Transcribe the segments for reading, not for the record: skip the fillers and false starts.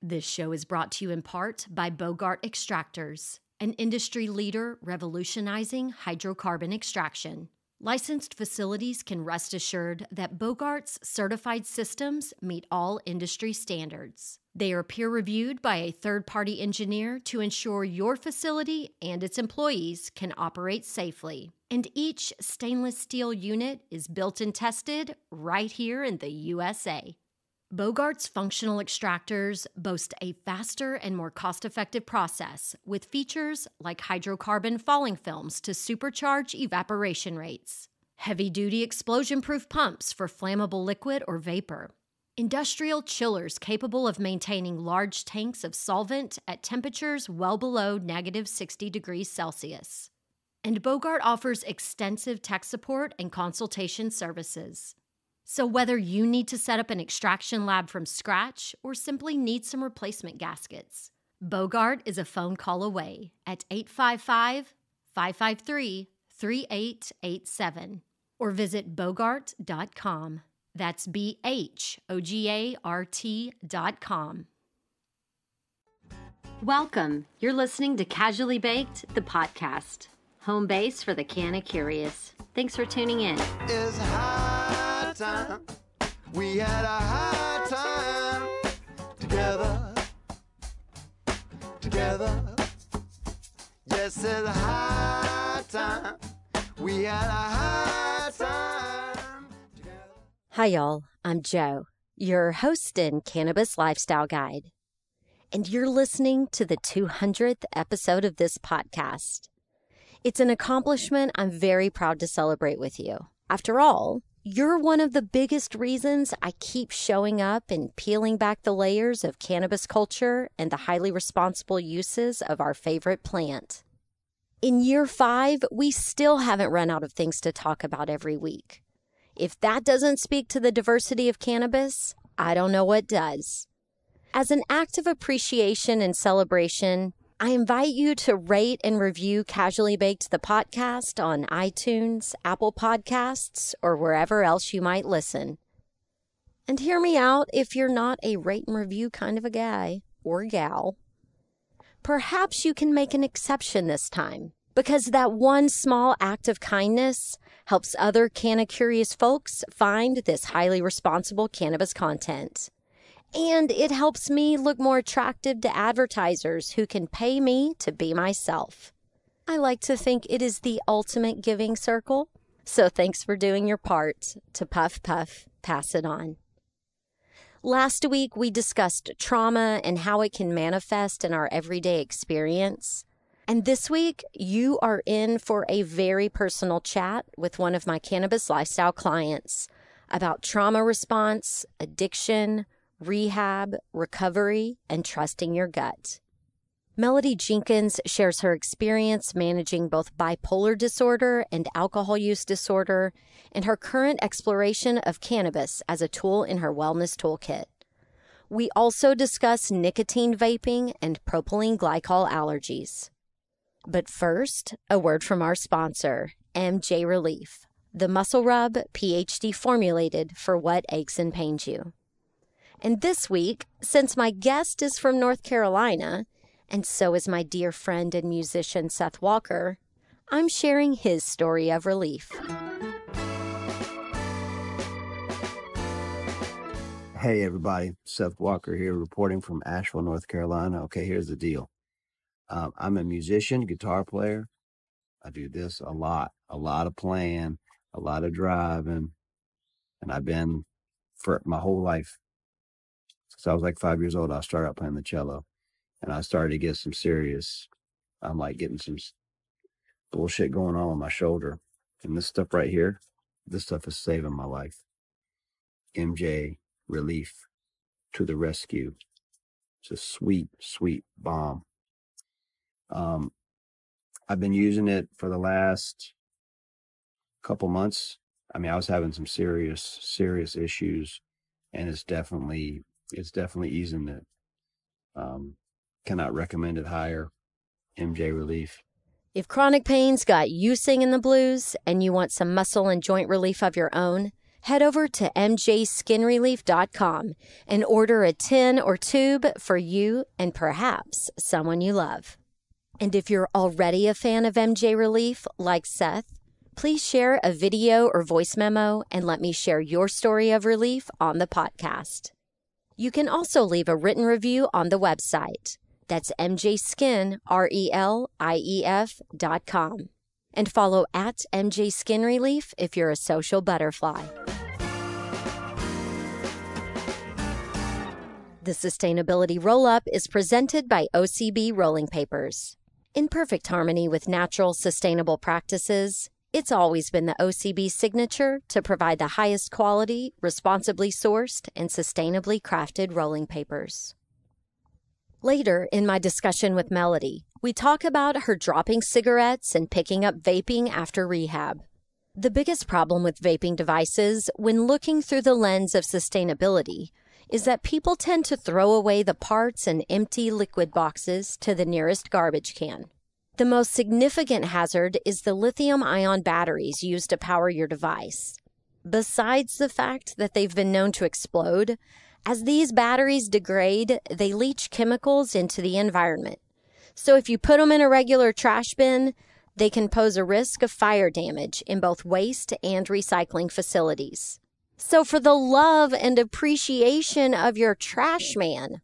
This show is brought to you in part by Bogart Extractors, an industry leader revolutionizing hydrocarbon extraction. Licensed facilities can rest assured that Bogart's certified systems meet all industry standards. They are peer-reviewed by a third-party engineer to ensure your facility and its employees can operate safely. And each stainless steel unit is built and tested right here in the USA. Bogart's functional extractors boast a faster and more cost-effective process with features like hydrocarbon falling films to supercharge evaporation rates, heavy-duty explosion-proof pumps for flammable liquid or vapor, industrial chillers capable of maintaining large tanks of solvent at temperatures well below negative 60 degrees Celsius. And Bogart offers extensive tech support and consultation services. So whether you need to set up an extraction lab from scratch or simply need some replacement gaskets, Bogart is a phone call away at 855-553-3887 or visit bogart.com. That's BHOGART.com. Welcome. You're listening to Casually Baked, the podcast, home base for the canna curious. Thanks for tuning in. It's high time. We had a high time together. Yes, it's high time. We had a high time together. Hi, y'all. I'm Jo, your host and Cannabis Lifestyle Guide. And you're listening to the 200th episode of this podcast. It's an accomplishment I'm very proud to celebrate with you. After all, you're one of the biggest reasons I keep showing up and peeling back the layers of cannabis culture and the highly responsible uses of our favorite plant. In year 5, we still haven't run out of things to talk about every week. If that doesn't speak to the diversity of cannabis, I don't know what does. As an act of appreciation and celebration, I invite you to rate and review Casually Baked the podcast on iTunes, Apple Podcasts, or wherever else you might listen. And hear me out if you're not a rate and review kind of a guy or gal. Perhaps you can make an exception this time, because that one small act of kindness helps other canna-curious folks find this highly responsible cannabis content. And it helps me look more attractive to advertisers who can pay me to be myself. I like to think it is the ultimate giving circle, so thanks for doing your part to puff, puff, pass it on. Last week, we discussed trauma and how it can manifest in our everyday experience. And this week, you are in for a very personal chat with one of my cannabis lifestyle clients about trauma response, addiction, rehab, recovery, and trusting your gut. Melody Jenkins shares her experience managing both bipolar disorder and alcohol use disorder and her current exploration of cannabis as a tool in her wellness toolkit. We also discuss nicotine vaping and propylene glycol allergies. But first, a word from our sponsor, MJ Relief, the muscle rub Ph.D. formulated for what aches and pains you. And this week, since my guest is from North Carolina, and so is my dear friend and musician Seth Walker, I'm sharing his story of relief. Hey everybody, Seth Walker here reporting from Asheville, North Carolina. Okay, here's the deal. I'm a musician, guitar player. I do this a lot of playing, a lot of driving, and I've been for my whole life. Since I was like 5 years old, I started out playing the cello, and I started to get some serious, I'm like getting some bullshit going on with my shoulder. And this stuff right here, this stuff is saving my life. MJ Relief to the rescue. It's a sweet, sweet bomb. I've been using it for the last couple months. I mean, I was having some serious issues, and it's definitely easing it. Cannot recommend it higher. MJ Relief. If chronic pains got you singing the blues and you want some muscle and joint relief of your own, Head over to mjskinrelief.com and order a tin or tube for you and perhaps someone you love. And if you're already a fan of MJ Relief, like Seth, please share a video or voice memo and let me share your story of relief on the podcast. You can also leave a written review on the website. That's mjskinrelief.com. And follow at MJ Skin Relief if you're a social butterfly. The Sustainability Roll-Up is presented by OCB Rolling Papers. In perfect harmony with natural, sustainable practices, it's always been the OCB signature to provide the highest quality, responsibly sourced, and sustainably crafted rolling papers. Later in my discussion with Melody, we talk about her dropping cigarettes and picking up vaping after rehab. The biggest problem with vaping devices, when looking through the lens of sustainability, is that people tend to throw away the parts and empty liquid boxes to the nearest garbage can. The most significant hazard is the lithium-ion batteries used to power your device. Besides the fact that they've been known to explode, as these batteries degrade, they leach chemicals into the environment. So if you put them in a regular trash bin, they can pose a risk of fire damage in both waste and recycling facilities. So for the love and appreciation of your trash man,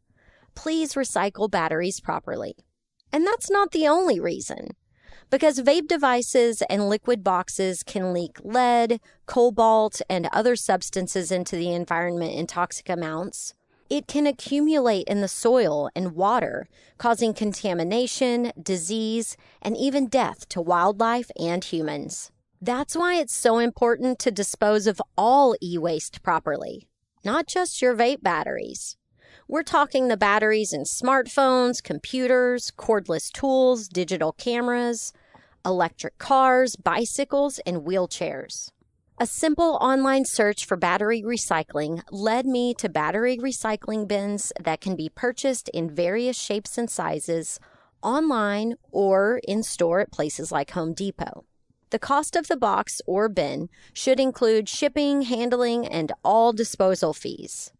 please recycle batteries properly. And that's not the only reason. Because vape devices and liquid boxes can leak lead, cobalt, and other substances into the environment in toxic amounts, it can accumulate in the soil and water, causing contamination, disease, and even death to wildlife and humans. That's why it's so important to dispose of all e-waste properly, not just your vape batteries. We're talking the batteries in smartphones, computers, cordless tools, digital cameras, electric cars, bicycles, and wheelchairs. A simple online search for battery recycling led me to battery recycling bins that can be purchased in various shapes and sizes, online or in store at places like Home Depot. The cost of the box or bin should include shipping, handling, and all disposal fees.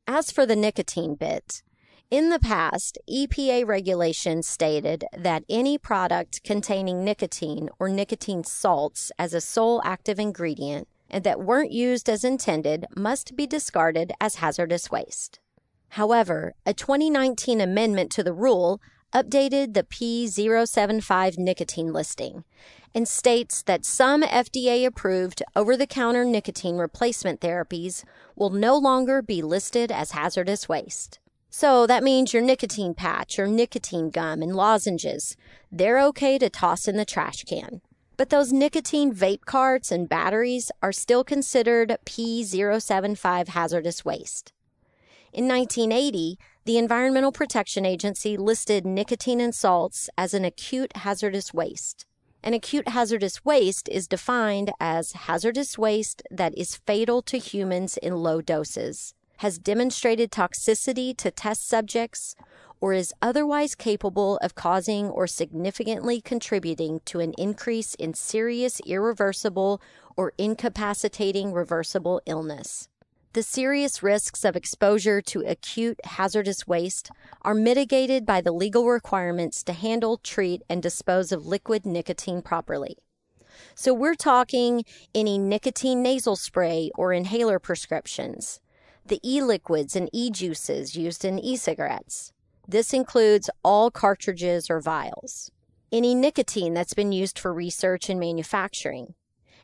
As for the nicotine bit, in the past, EPA regulations stated that any product containing nicotine or nicotine salts as a sole active ingredient and that weren't used as intended must be discarded as hazardous waste. However, a 2019 amendment to the rule updated the P075 nicotine listing and states that some FDA-approved over-the-counter nicotine replacement therapies will no longer be listed as hazardous waste. So that means your nicotine patch or nicotine gum and lozenges, they're okay to toss in the trash can. But those nicotine vape carts and batteries are still considered P075 hazardous waste. In 1980, the Environmental Protection Agency listed nicotine and salts as an acute hazardous waste. An acute hazardous waste is defined as hazardous waste that is fatal to humans in low doses, has demonstrated toxicity to test subjects, or is otherwise capable of causing or significantly contributing to an increase in serious irreversible or incapacitating reversible illness. The serious risks of exposure to acute hazardous waste are mitigated by the legal requirements to handle, treat, and dispose of liquid nicotine properly. So we're talking any nicotine nasal spray or inhaler prescriptions, the e-liquids and e-juices used in e-cigarettes. This includes all cartridges or vials, any nicotine that's been used for research and manufacturing,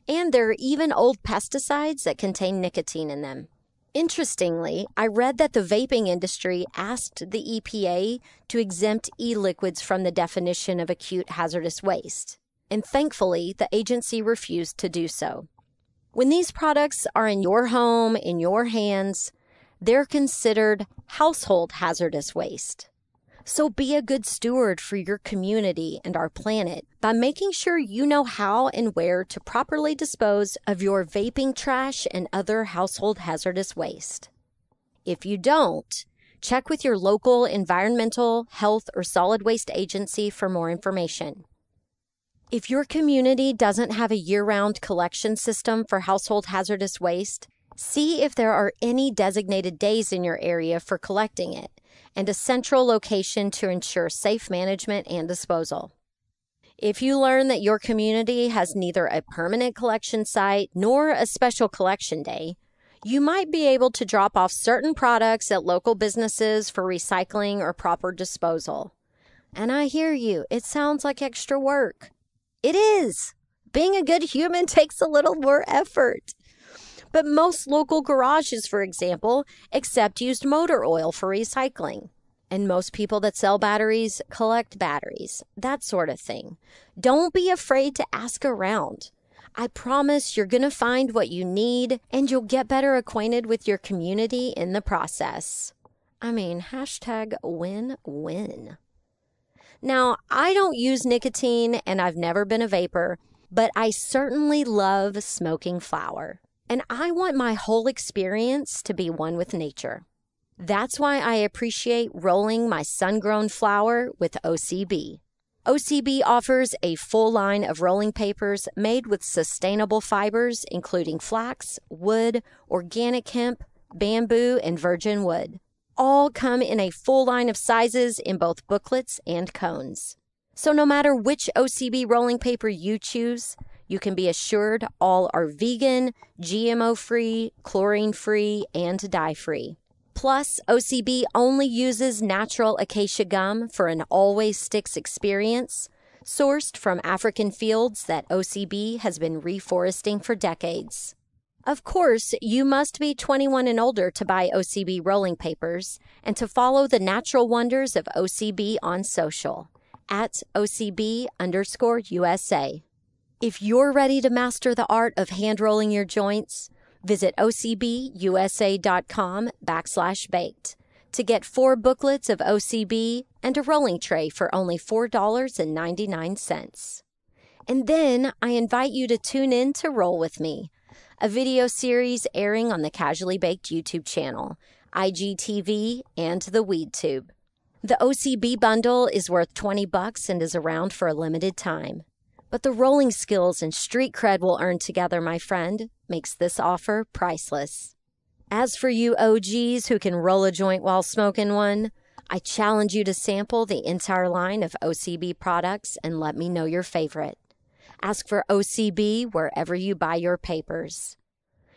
and there are even old pesticides that contain nicotine in them. Interestingly, I read that the vaping industry asked the EPA to exempt e-liquids from the definition of acute hazardous waste, and thankfully, the agency refused to do so. When these products are in your home, in your hands, they're considered household hazardous waste. So be a good steward for your community and our planet by making sure you know how and where to properly dispose of your vaping trash and other household hazardous waste. If you don't, check with your local environmental, health, or solid waste agency for more information. If your community doesn't have a year-round collection system for household hazardous waste, See if there are any designated days in your area for collecting it, and a central location to ensure safe management and disposal. If you learn that your community has neither a permanent collection site nor a special collection day, you might be able to drop off certain products at local businesses for recycling or proper disposal. And I hear you, it sounds like extra work. It is. Being a good human takes a little more effort. But most local garages, for example, accept used motor oil for recycling. And most people that sell batteries collect batteries, that sort of thing. Don't be afraid to ask around. I promise you're going to find what you need, and you'll get better acquainted with your community in the process. I mean, hashtag win-win. Now, I don't use nicotine, and I've never been a vapor, but I certainly love smoking flower. And I want my whole experience to be one with nature. That's why I appreciate rolling my sun-grown flower with OCB. OCB offers a full line of rolling papers made with sustainable fibers, including flax, wood, organic hemp, bamboo, and virgin wood. All come in a full line of sizes in both booklets and cones. So no matter which OCB rolling paper you choose, you can be assured all are vegan, GMO-free, chlorine-free, and dye-free. Plus, OCB only uses natural acacia gum for an always sticks experience, sourced from African fields that OCB has been reforesting for decades. Of course, you must be 21 and older to buy OCB rolling papers and to follow the natural wonders of OCB on social, at OCB_USA. If you're ready to master the art of hand-rolling your joints, visit OCBUSA.com/baked to get 4 booklets of OCB and a rolling tray for only $4.99. And then I invite you to tune in to Roll With Me, a video series airing on the Casually Baked YouTube channel, IGTV, and the WeedTube. The OCB bundle is worth $20 and is around for a limited time. But the rolling skills and street cred we'll earn together, my friend, makes this offer priceless. As for you OGs who can roll a joint while smoking one, I challenge you to sample the entire line of OCB products and let me know your favorite. Ask for OCB wherever you buy your papers.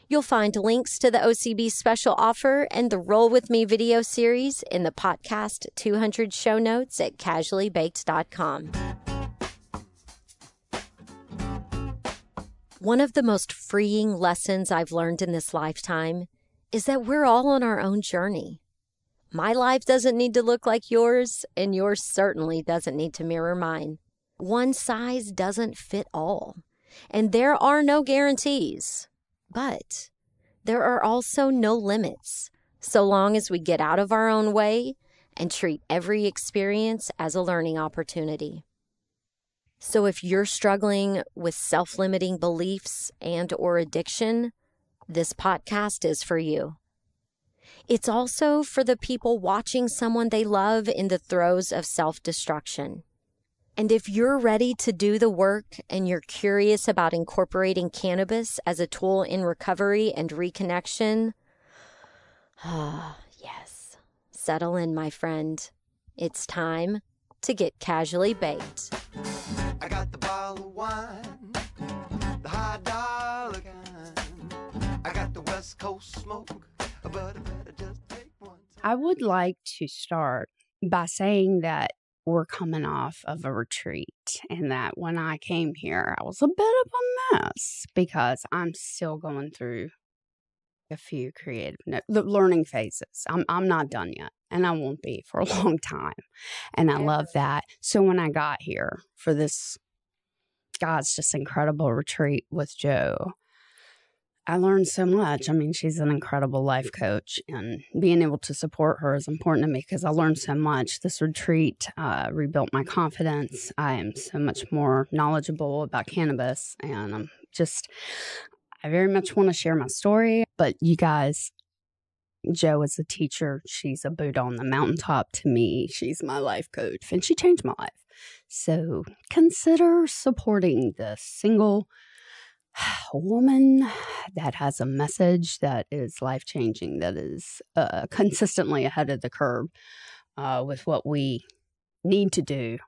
You'll find links to the OCB special offer and the Roll With Me video series in the Potcast 200 show notes at casuallybaked.com. One of the most freeing lessons I've learned in this lifetime is that we're all on our own journey. My life doesn't need to look like yours, and yours certainly doesn't need to mirror mine. One size doesn't fit all, and there are no guarantees. But there are also no limits, so long as we get out of our own way and treat every experience as a learning opportunity. So if you're struggling with self-limiting beliefs and/or addiction, this podcast is for you. It's also for the people watching someone they love in the throes of self-destruction. And if you're ready to do the work and you're curious about incorporating cannabis as a tool in recovery and reconnection, yes, settle in, my friend. It's time to get casually baked. I got the bottle of wine, the high dollar kind. I got the West Coast smoke, but I better just take one. I would like to start by saying that we're coming off of a retreat and that when I came here, I was a bit of a mess because I'm still going through a few creative learning phases. I'm not done yet, and I won't be for a long time. And I love that. So when I got here for this, God's just incredible retreat with Joe, I learned so much. I mean, she's an incredible life coach, and being able to support her is important to me because I learned so much. This retreat rebuilt my confidence. I am so much more knowledgeable about cannabis, and I very much want to share my story. But you guys, Joe is a teacher. She's a Buddha on the mountaintop to me. She's my life coach, and she changed my life. So consider supporting the single a woman that has a message that is life-changing, that is consistently ahead of the curve with what we need to do,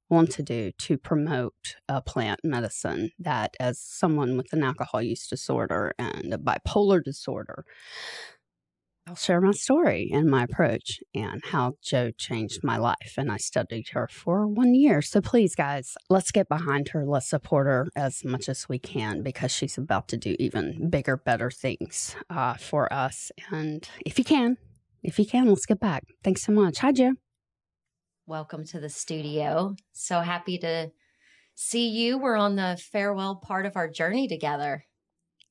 want to do to promote plant medicine that, as someone with an alcohol use disorder and a bipolar disorder, I'll share my story and my approach and how Jo changed my life. And I studied her for 1 year. So please, guys, let's get behind her. Let's support her as much as we can, because she's about to do even bigger, better things for us. And if you can, let's get back. Thanks so much. Hi, Jo. Welcome to the studio. So happy to see you. We're on the farewell part of our journey together.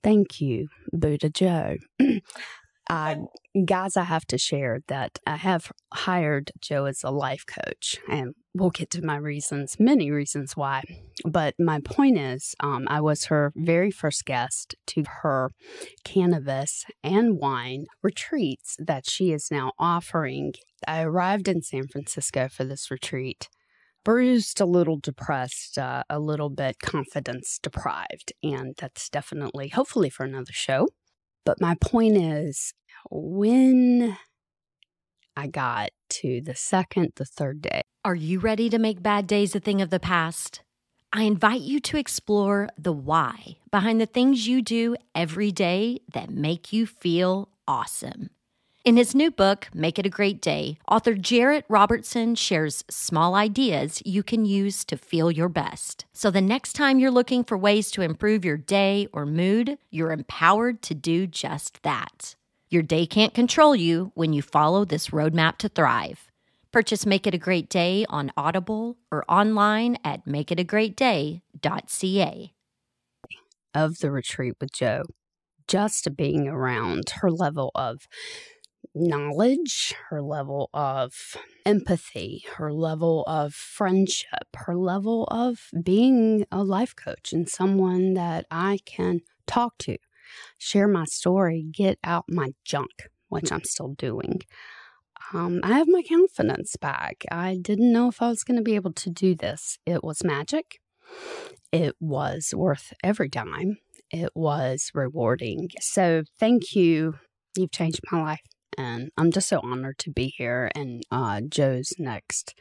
Thank you, Buddha Jo. Guys, I have to share that I have hired Jo as a life coach, and we'll get to my reasons, many reasons why. But my point is, I was her very first guest to her cannabis and wine retreats that she is now offering. I arrived in San Francisco for this retreat, bruised, a little depressed, a little bit confidence deprived, and that's definitely, hopefully, for another show. But my point is, when I got to the second, the third day. Are you ready to make bad days a thing of the past? I invite you to explore the why behind the things you do every day that make you feel awesome. In his new book, Make It a Great Day, author Jarrett Robertson shares small ideas you can use to feel your best. So the next time you're looking for ways to improve your day or mood, you're empowered to do just that. Your day can't control you when you follow this roadmap to thrive. Purchase Make It a Great Day on Audible or online at makeitagreatday.ca. Of the retreat with Jo, just being around her level of knowledge, her level of empathy, her level of friendship, her level of being a life coach and someone that I can talk to, share my story, get out my junk, which I'm still doing. I have my confidence back. I didn't know if I was going to be able to do this. It was magic. It was worth every dime. It was rewarding. So thank you. You've changed my life. And I'm just so honored to be here. And Jo's next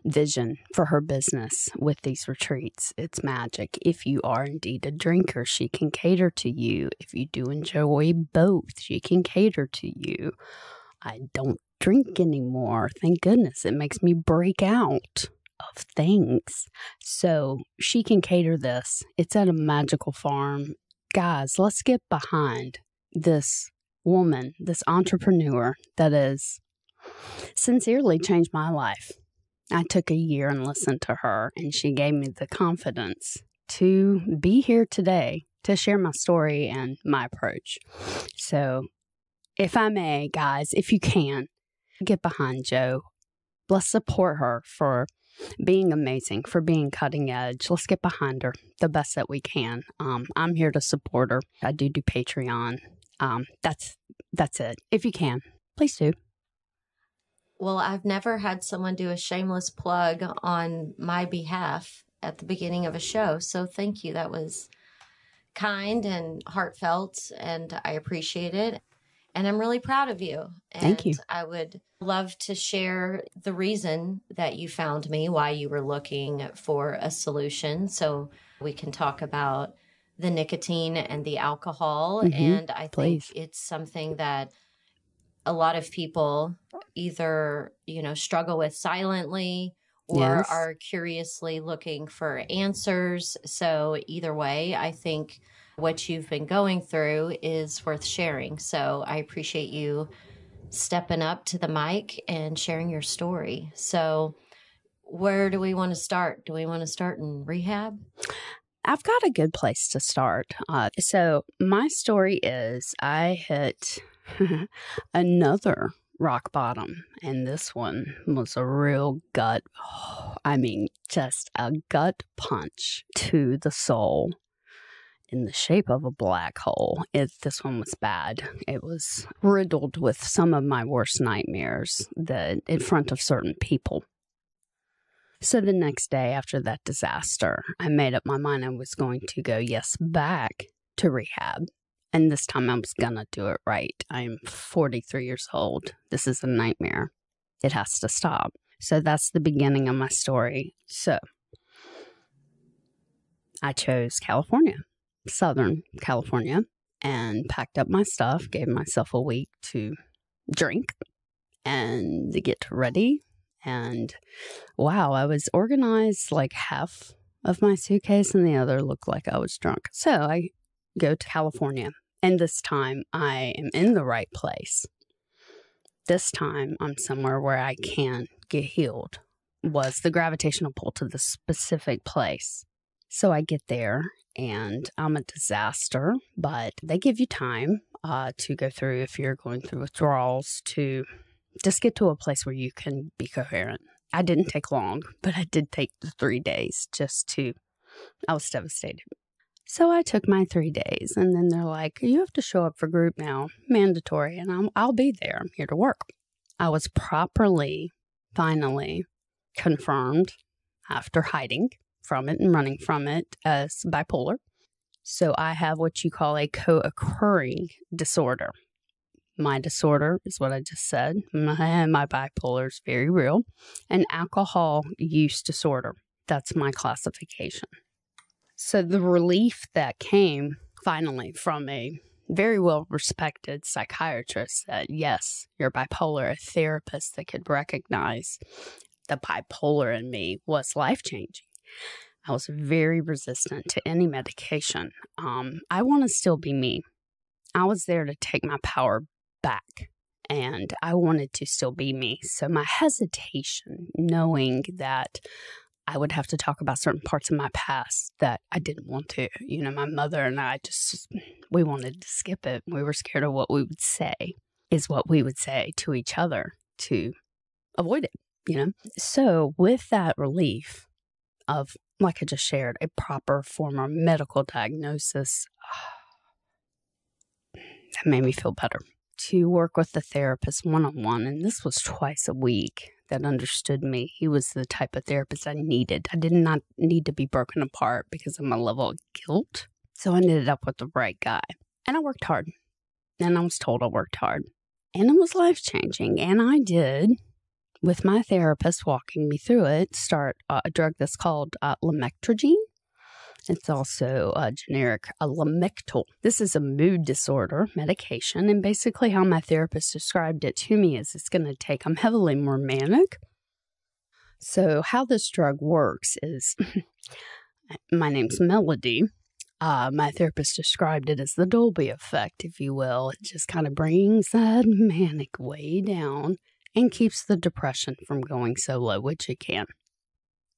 vision for her business with these retreats, it's magic. If you are indeed a drinker, she can cater to you. If you do enjoy both, she can cater to you. I don't drink anymore. Thank goodness. It makes me break out of things. So she can cater this. It's at a magical farm. Guys, let's get behind this woman, this entrepreneur that has sincerely changed my life. I took a year and listened to her, and she gave me the confidence to be here today to share my story and my approach. So if I may, guys, if you can, get behind Jo. Let's support her for being amazing, for being cutting edge. Let's get behind her the best that we can. I'm here to support her. I do Patreon. That's it. If you can, please do. Well, I've never had someone do a shameless plug on my behalf at the beginning of a show. So thank you. That was kind and heartfelt, and I appreciate it. And I'm really proud of you. And thank you. I would love to share the reason that you found me, why you were looking for a solution. So we can talk about the nicotine and the alcohol. And I think it's something that a lot of people either, struggle with silently or are curiously looking for answers. So either way, I think what you've been going through is worth sharing. So I appreciate you stepping up to the mic and sharing your story. So where do we want to start? Do we want to start in rehab? I've got a good place to start. So my story is I hit another rock bottom, and this one was a real just a gut punch to the soul in the shape of a black hole. This one was bad. It was riddled with some of my worst nightmares in front of certain people. So the next day after that disaster, I made up my mind I was going to go, back to rehab. And this time I was going to do it right. I'm 43 years old. This is a nightmare. It has to stop. So that's the beginning of my story. So I chose California, Southern California, and packed up my stuff, gave myself a week to drink and to get ready. And wow, I was organized like half of my suitcase and the other looked like I was drunk. So I go to California, and this time I am in the right place. This time I'm somewhere where I can get healed. Was the gravitational pull to the specific place. So I get there and I'm a disaster, but they give you time to go through, if you're going through withdrawals, to just get to a place where you can be coherent. I didn't take long, but I did take the 3 days I was devastated. So I took my 3 days, and then they're like, you have to show up for group now, mandatory, and I'll be there. I'm here to work. I was properly, finally confirmed after hiding from it and running from it as bipolar. So I have what you call a co-occurring disorder. My disorder is what I just said. My bipolar is very real. And alcohol use disorder. That's my classification. So the relief that came finally from a very well-respected psychiatrist that, yes, you're bipolar, a therapist that could recognize the bipolar in me, was life-changing. I was very resistant to any medication. I want to still be me. I was there to take my power back, and I wanted to still be me. So my hesitation, knowing that I would have to talk about certain parts of my past that I didn't want to. You know, my mother and I we wanted to skip it. We were scared of what we would say is what we would say to each other to avoid it, you know. So with that relief of, like I just shared, a proper former medical diagnosis, that made me feel better. To work with the therapist one-on-one, and this was twice a week, that understood me. He was the type of therapist I needed. I did not need to be broken apart because of my level of guilt. So I ended up with the right guy. And I worked hard. And I was told I worked hard. And it was life-changing. And I did, with my therapist walking me through it, start a drug that's called lamictal. It's also a generic Lamictal. This is a mood disorder medication. And basically how my therapist described it to me is I'm heavily more manic. So how this drug works is, my name's Melody. My therapist described it as the Dolby effect, if you will. It just kind of brings that manic way down and keeps the depression from going so low, which it can.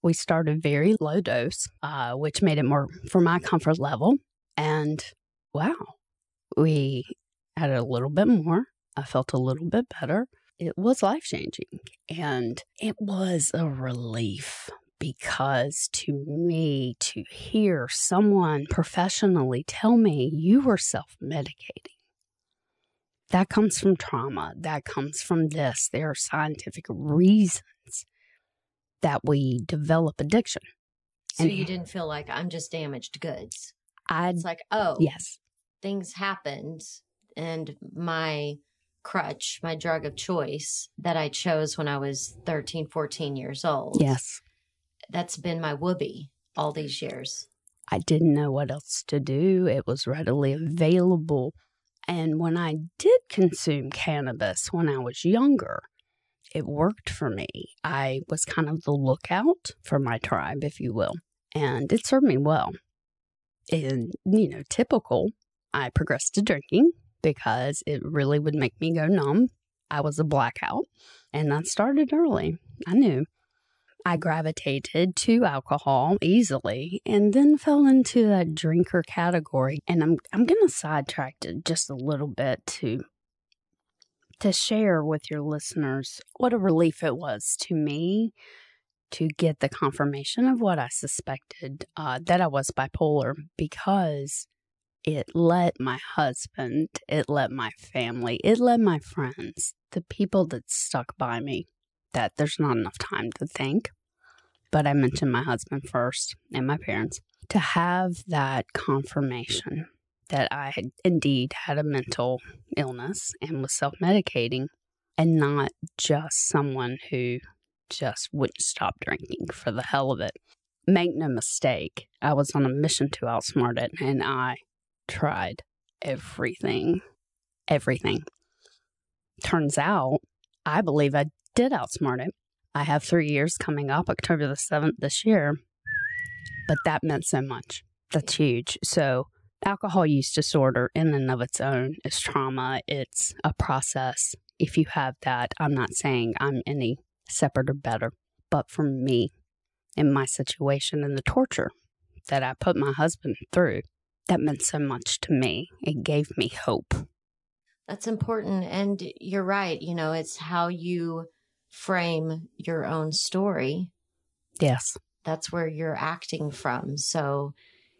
We started very low dose, which made it more for my comfort level. And wow, we added a little bit more. I felt a little bit better. It was life-changing. And it was a relief because to me, to hear someone professionally tell me you were self-medicating, that comes from trauma. That comes from this. There are scientific reasons that we develop addiction. So you didn't feel like I'm just damaged goods. It's like, oh, yes, things happened, and my crutch, my drug of choice that I chose when I was 13, 14 years old. Yes. That's been my whoopee all these years. I didn't know what else to do. It was readily available. And when I did consume cannabis when I was younger, it worked for me. I was kind of the lookout for my tribe, if you will. And it served me well. And, typical, I progressed to drinking because it really would make me go numb. I was a blackout. And that started early. I knew. I gravitated to alcohol easily and then fell into that drinker category. And I'm going to sidetrack it just a little bit to share with your listeners what a relief it was to me to get the confirmation of what I suspected, that I was bipolar, because it let my husband, it let my family, it let my friends, the people that stuck by me, that there's not enough time to thank. but I mentioned my husband first and my parents, to have that confirmation that I had indeed had a mental illness and was self-medicating, and not just someone who just wouldn't stop drinking for the hell of it. Make no mistake, I was on a mission to outsmart it, and I tried everything. Turns out, I believe I did outsmart it. I have 3 years coming up, October the 7th this year, but that meant so much. That's huge. So alcohol use disorder in and of its own is trauma. It's a process. If you have that, I'm not saying I'm any separate or better, but for me, in my situation and the torture that I put my husband through, that meant so much to me. It gave me hope. That's important. And you're right. You know, it's how you frame your own story. Yes. That's where you're acting from. So,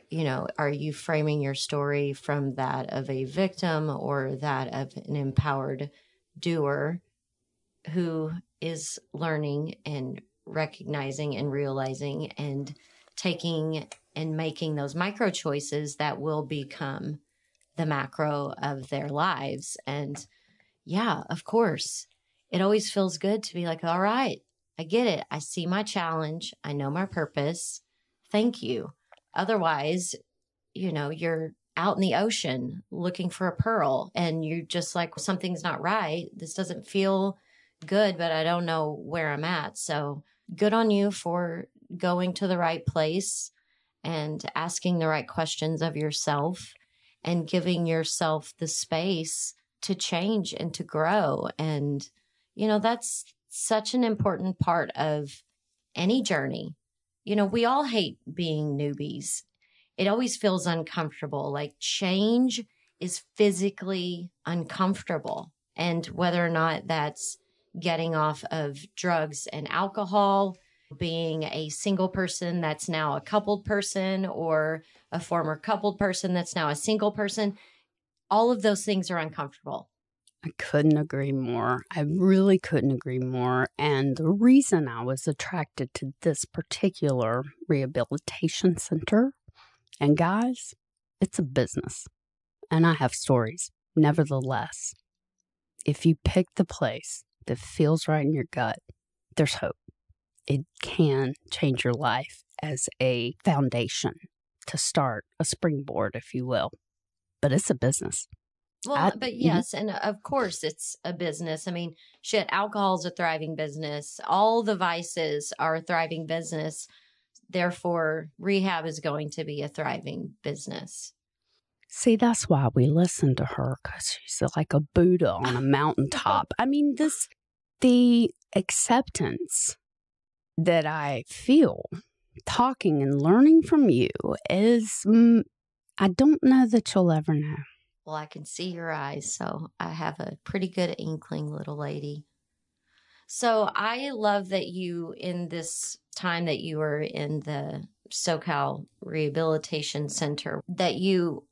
you know, are you framing your story from that of a victim or that of an empowered doer who is learning and recognizing and realizing and taking and making those micro choices that will become the macro of their lives? And yeah, of course, it always feels good to be like, all right, I get it. I see my challenge. I know my purpose. Thank you. Otherwise, you know, you're out in the ocean looking for a pearl and you're just like, something's not right. This doesn't feel good, but I don't know where I'm at. So good on you for going to the right place and asking the right questions of yourself and giving yourself the space to change and to grow. And, you know, that's such an important part of any journey. You know, we all hate being newbies. It always feels uncomfortable. Like change is physically uncomfortable. And whether or not that's getting off of drugs and alcohol, being a single person that's now a coupled person, or a former coupled person that's now a single person, all of those things are uncomfortable. I couldn't agree more. I really couldn't agree more. And the reason I was attracted to this particular rehabilitation center, and guys, it's a business. And I have stories. Nevertheless, if you pick the place that feels right in your gut, there's hope. It can change your life as a foundation to start, a springboard, if you will. But it's a business. Well, but yes, and of course it's a business. I mean, shit, alcohol's a thriving business. All the vices are a thriving business. Therefore, rehab is going to be a thriving business. See, that's why we listen to her, because she's like a Buddha on a mountaintop. I mean, the acceptance that I feel talking and learning from you is, I don't know that you'll ever know. Well, I can see your eyes, so I have a pretty good inkling, little lady. So I love that you, in this time that you were in the SoCal Rehabilitation Center, that you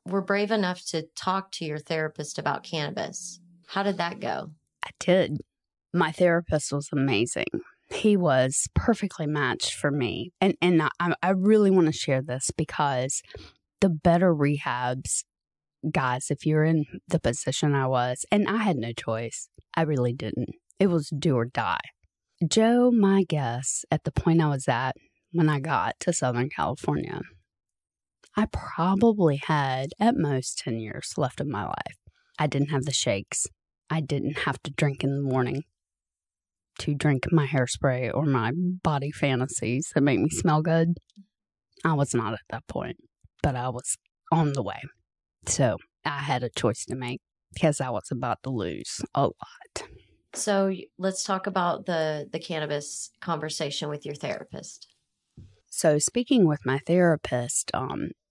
were brave enough to talk to your therapist about cannabis. How did that go? I did. My therapist was amazing. He was perfectly matched for me. And I really want to share this because the better rehabs, guys, if you're in the position I was, and I had no choice, I really didn't. It was do or die. Joe, my guess, at the point I was at when I got to Southern California, I probably had at most 10 years left of my life. I didn't have the shakes. I didn't have to drink in the morning to drink my hairspray or my body fantasies that make me smell good. I was not at that point, but I was on the way. So I had a choice to make because I was about to lose a lot. So let's talk about the cannabis conversation with your therapist. So speaking with my therapist,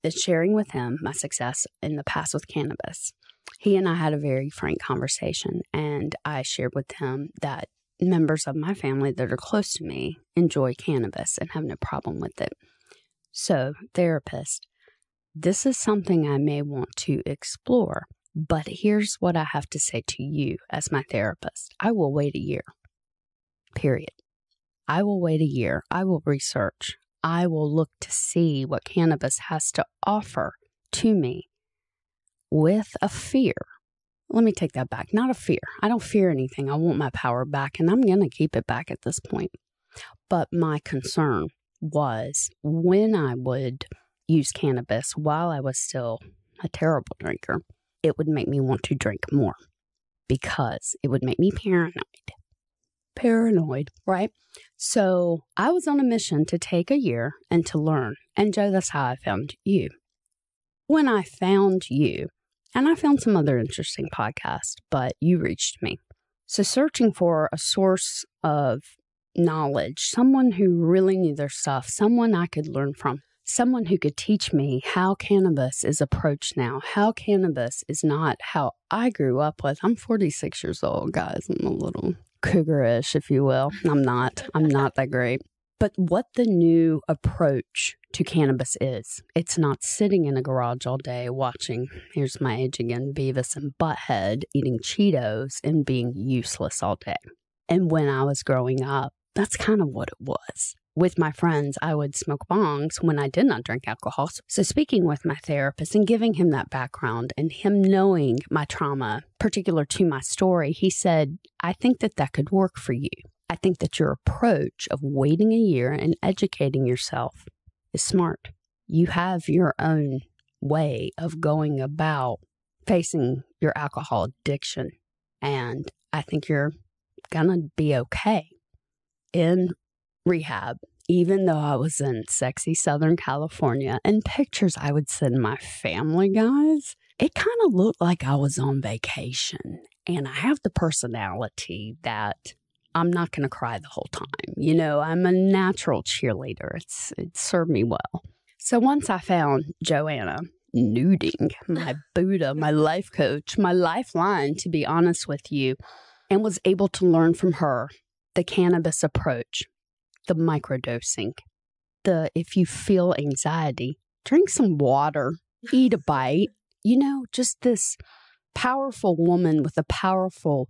sharing with him my success in the past with cannabis, he and I had a very frank conversation, and I shared with him that members of my family that are close to me enjoy cannabis and have no problem with it. So, therapist, this is something I may want to explore, but here's what I have to say to you as my therapist. I will wait a year, period. I will wait a year. I will research. I will look to see what cannabis has to offer to me with a fear. Let me take that back. Not a fear. I don't fear anything. I want my power back, and I'm going to keep it back at this point. But my concern was when I would use cannabis while I was still a terrible drinker, it would make me want to drink more because it would make me paranoid, right? So I was on a mission to take a year and to learn. And Joe, that's how I found you. When I found you, and I found some other interesting podcasts, but you reached me. So searching for a source of knowledge, someone who really knew their stuff, someone I could learn from, someone who could teach me how cannabis is approached now, how cannabis is not how I grew up with. I'm 46 years old, guys. I'm a little cougarish, if you will. I'm not that great. But what the new approach to cannabis is, it's not sitting in a garage all day watching, here's my age again, Beavis and Butthead eating Cheetos and being useless all day. And when I was growing up, that's kind of what it was. With my friends, I would smoke bongs when I did not drink alcohol. So speaking with my therapist and giving him that background and him knowing my trauma, particular to my story, he said, I think that could work for you. I think that your approach of waiting a year and educating yourself is smart. You have your own way of going about facing your alcohol addiction. And I think you're going to be okay in rehab, even though I was in sexy Southern California and pictures I would send my family, guys, it kind of looked like I was on vacation. And I have the personality that I'm not going to cry the whole time. You know, I'm a natural cheerleader. It served me well. So once I found Joanna Nuding, my Buddha, my life coach, my lifeline, to be honest with you, and was able to learn from her the cannabis approach, the microdosing, if you feel anxiety, drink some water, eat a bite, you know, just this powerful woman with a powerful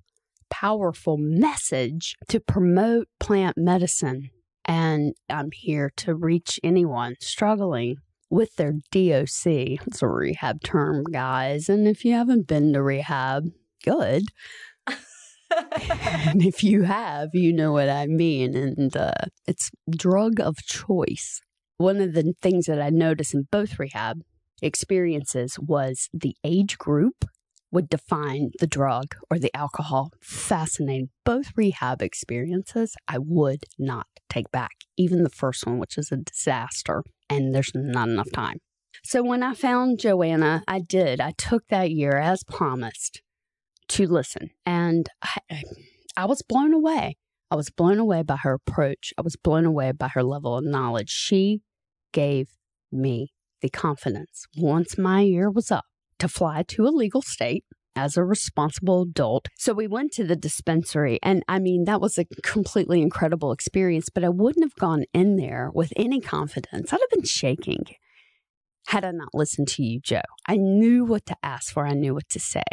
message to promote plant medicine. And I'm here to reach anyone struggling with their DOC. It's a rehab term, guys. And if you haven't been to rehab, good. And if you have, you know what I mean. And it's drug of choice. One of the things that I noticed in both rehab experiences was the age group would define the drug or the alcohol. Fascinating. Both rehab experiences I would not take back. Even the first one, which is a disaster, and there's not enough time. So when I found Joanna, I took that year as promised to listen. And I was blown away. I was blown away by her approach. I was blown away by her level of knowledge. She gave me the confidence, once my year was up, to fly to a legal state as a responsible adult. So we went to the dispensary, and I mean, that was a completely incredible experience, but I wouldn't have gone in there with any confidence. I'd have been shaking had I not listened to you, Joe. I knew what to ask for. I knew what to say.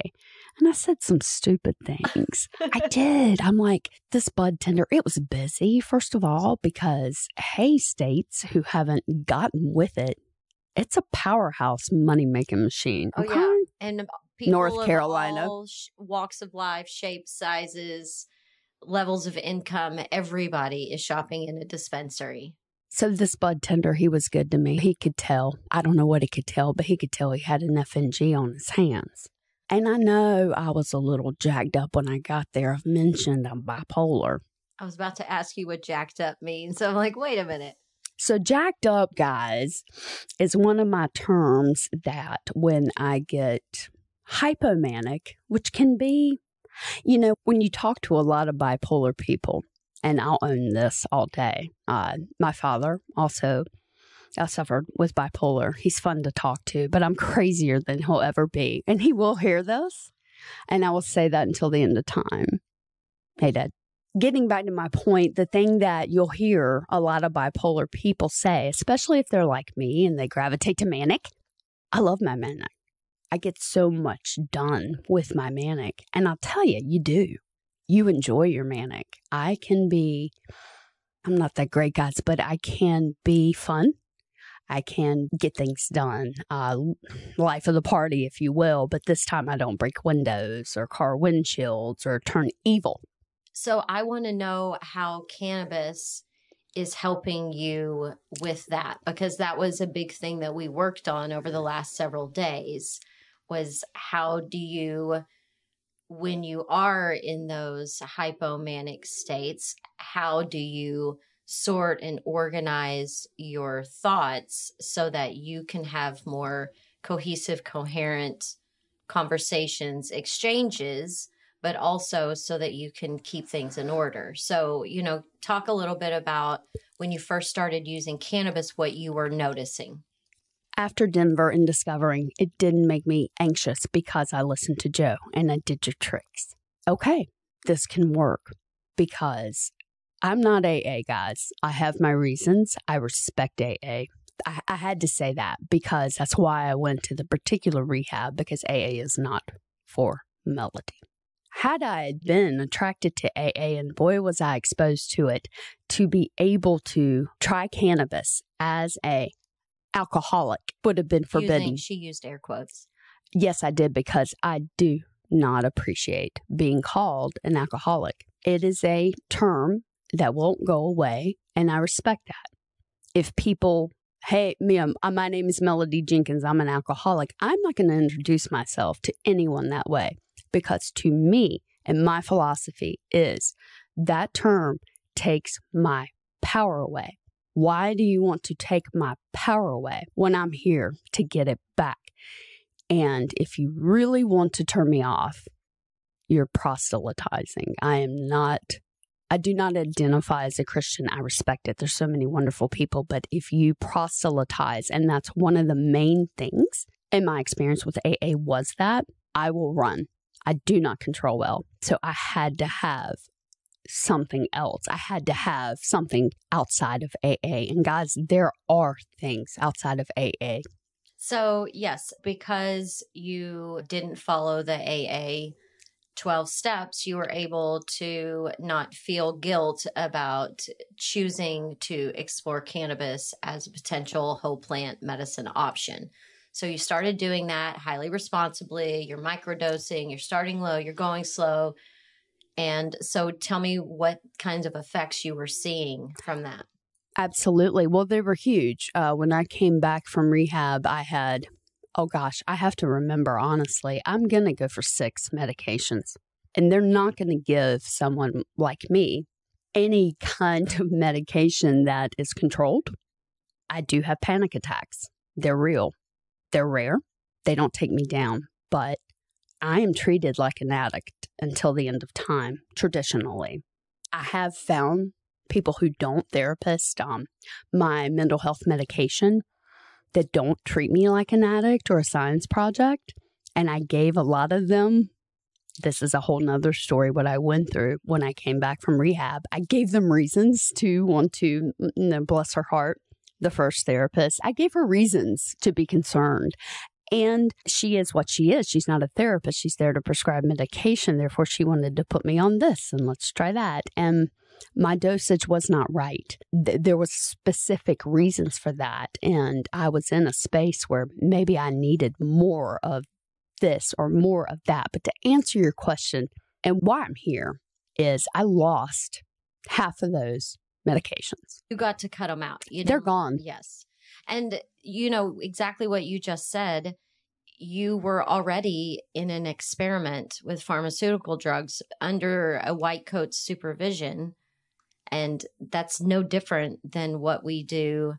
And I said some stupid things. I did. I'm like, this bud tender, it was busy, first of all, because, hey, states who haven't gotten with it, it's a powerhouse money-making machine. Oh, okay? yeah. And people North Carolina. of all walks of life, shapes, sizes, levels of income, everybody is shopping in a dispensary. So this bud tender, he was good to me. He could tell. I don't know what he could tell, but he could tell he had an FNG on his hands. And I know I was a little jacked up when I got there. I've mentioned I'm bipolar. I was about to ask you what jacked up means. So I'm like, wait a minute. So jacked up, guys, is one of my terms that when I get hypomanic, which can be, you know, when you talk to a lot of bipolar people, and I'll own this all day. My father also suffered with bipolar. He's fun to talk to, but I'm crazier than he'll ever be. And he will hear this, and I will say that until the end of time. Hey, Dad. Getting back to my point, the thing that you'll hear a lot of bipolar people say, especially if they're like me and they gravitate to manic, I love my manic. I get so much done with my manic. And I'll tell you, you do. You enjoy your manic. I can be I'm not that great, guys, but I can be fun. I can get things done, life of the party, if you will. But this time I don't break windows or car windshields or turn evil. So I want to know how cannabis is helping you with that, because that was a big thing that we worked on over the last several days, was how do you, when you are in those hypomanic states, how do you sort and organize your thoughts so that you can have more cohesive, coherent conversations, exchanges, but also so that you can keep things in order. So, talk a little bit about when you first started using cannabis, what you were noticing. After Denver and discovering, it didn't make me anxious because I listened to Joe and I did your tricks. Okay, this can work because I'm not AA, guys. I have my reasons. I respect AA. I had to say that because that's why I went to the particular rehab, because AA is not for Melody. Had I been attracted to AA, and boy, was I exposed to it, to be able to try cannabis as a alcoholic would have been forbidden. She used air quotes. Yes, I did, because I do not appreciate being called an alcoholic. It is a term that won't go away, and I respect that. If people, hey, my name is Melody Jenkins, I'm an alcoholic, I'm not going to introduce myself to anyone that way, because to me, and my philosophy is, that term takes my power away. Why do you want to take my power away when I'm here to get it back? And if you really want to turn me off, you're proselytizing. I do not identify as a Christian. I respect it. There's so many wonderful people. But if you proselytize, and that's one of the main things in my experience with AA was that, I will run. I do not control well. So I had to have something else. I had to have something outside of AA. And guys, there are things outside of AA. So yes, because you didn't follow the AA 12 steps, you were able to not feel guilt about choosing to explore cannabis as a potential whole plant medicine option. So you started doing that highly responsibly. You're microdosing, you're starting low, you're going slow. And so tell me what kinds of effects you were seeing from that. Absolutely. Well, they were huge. When I came back from rehab, I had, I have to remember, honestly, I'm going to go for 6 medications. And they're not going to give someone like me any kind of medication that is controlled. I do have panic attacks. They're real. They're rare. They don't take me down. But I am treated like an addict until the end of time, traditionally. I have found people who don't, therapists, my mental health medication, that don't treat me like an addict or a science project. And I gave a lot of them, this is a whole nother story, what I went through when I came back from rehab. I gave them reasons to want to, bless her heart, the first therapist. I gave her reasons to be concerned. And she is what she is. She's not a therapist. She's there to prescribe medication. Therefore, she wanted to put me on this and let's try that. And my dosage was not right. There was specific reasons for that. And I was in a space where maybe I needed more of this or more of that. But to answer your question and why I'm here is I lost half of those medications. You got to cut them out. They're gone. Yes. And exactly what you just said, you were already in an experiment with pharmaceutical drugs under a white coat supervision. And that's no different than what we do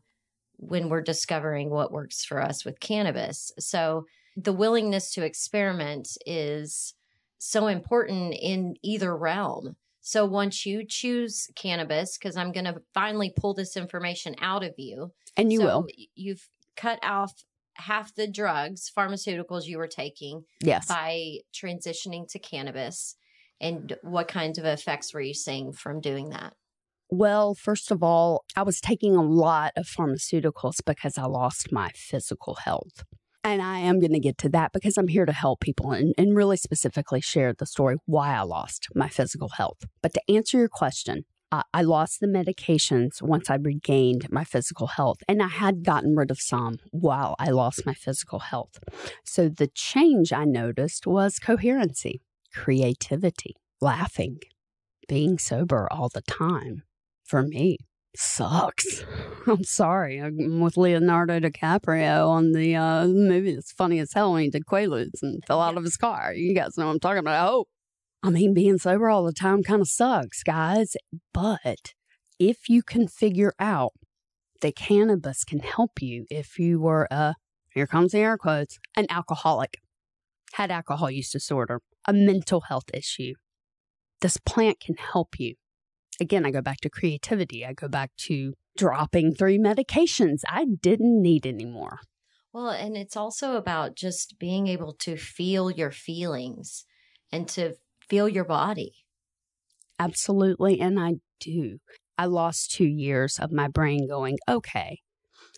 when we're discovering what works for us with cannabis. So the willingness to experiment is so important in either realm. So once you choose cannabis, because I'm going to finally pull this information out of you. And you will. You've cut off half the drugs, pharmaceuticals you were taking. Yes. By transitioning to cannabis. And what kinds of effects were you seeing from doing that? Well, first of all, I was taking a lot of pharmaceuticals because I lost my physical health. And I am going to get to that because I'm here to help people and really specifically share the story why I lost my physical health. But to answer your question, I lost the medications once I regained my physical health, and I had gotten rid of some while I lost my physical health. So the change I noticed was coherency, creativity, laughing, being sober all the time. For me, sucks. I'm sorry. I'm with Leonardo DiCaprio on the movie that's funny as hell when he did Quaaludes and fell out of his car. You guys know what I'm talking about. Oh, I mean, being sober all the time kind of sucks, guys. But if you can figure out that cannabis can help you, if you were here comes the air quotes, an alcoholic, had alcohol use disorder, a mental health issue, this plant can help you. Again, I go back to creativity. I go back to dropping 3 medications I didn't need anymore. Well, and it's also about just being able to feel your feelings and to feel your body. Absolutely, and I do. I lost 2 years of my brain going, okay,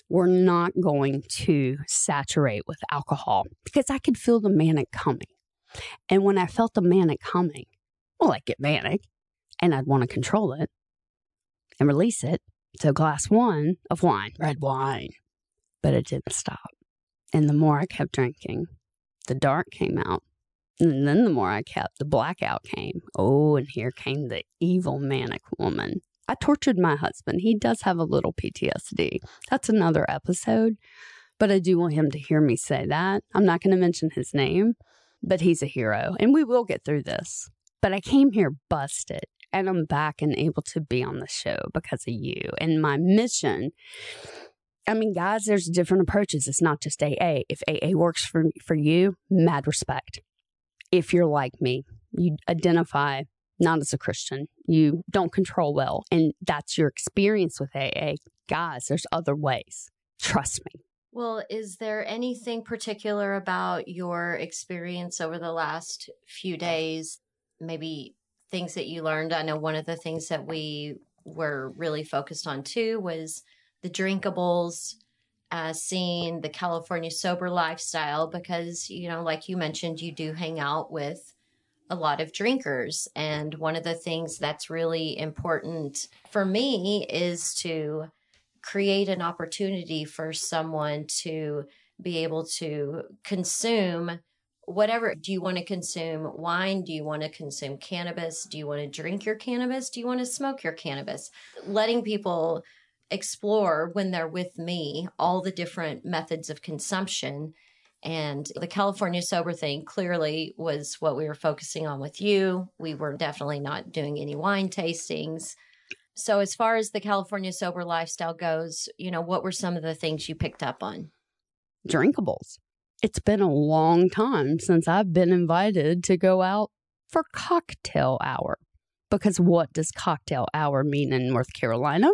we're not going to saturate with alcohol, because I could feel the manic coming. And when I felt the manic coming, well, I'd get manic and I'd want to control it and release it. So glass 1 of wine, red wine, but it didn't stop. And the more I kept drinking, the dark came out. And then the more I kept, the blackout came. Oh, and here came the evil manic woman. I tortured my husband. He does have a little PTSD. That's another episode. But I do want him to hear me say that. I'm not going to mention his name, but he's a hero. And we will get through this. But I came here busted. And I'm back and able to be on the show because of you. And my mission, I mean, guys, there's different approaches. It's not just AA. If AA works for you, mad respect. If you're like me, you identify not as a Christian, you don't control well, and that's your experience with AA, guys, there's other ways. Trust me. Well, is there anything particular about your experience over the last few days, maybe things that you learned? I know one of the things that we were really focused on too was the drinkables, seeing the California sober lifestyle, because, you know, like you mentioned, you do hang out with a lot of drinkers. And one of the things that's really important for me is to create an opportunity for someone to be able to consume whatever. Do you want to consume wine? Do you want to consume cannabis? Do you want to drink your cannabis? Do you want to smoke your cannabis? Letting people explore, when they're with me, all the different methods of consumption. And the California sober thing clearly was what we were focusing on with you. We were definitely not doing any wine tastings. So as far as the California sober lifestyle goes, you know, what were some of the things you picked up on? Drinkables. It's been a long time since I've been invited to go out for cocktail hour. Because what does cocktail hour mean in North Carolina?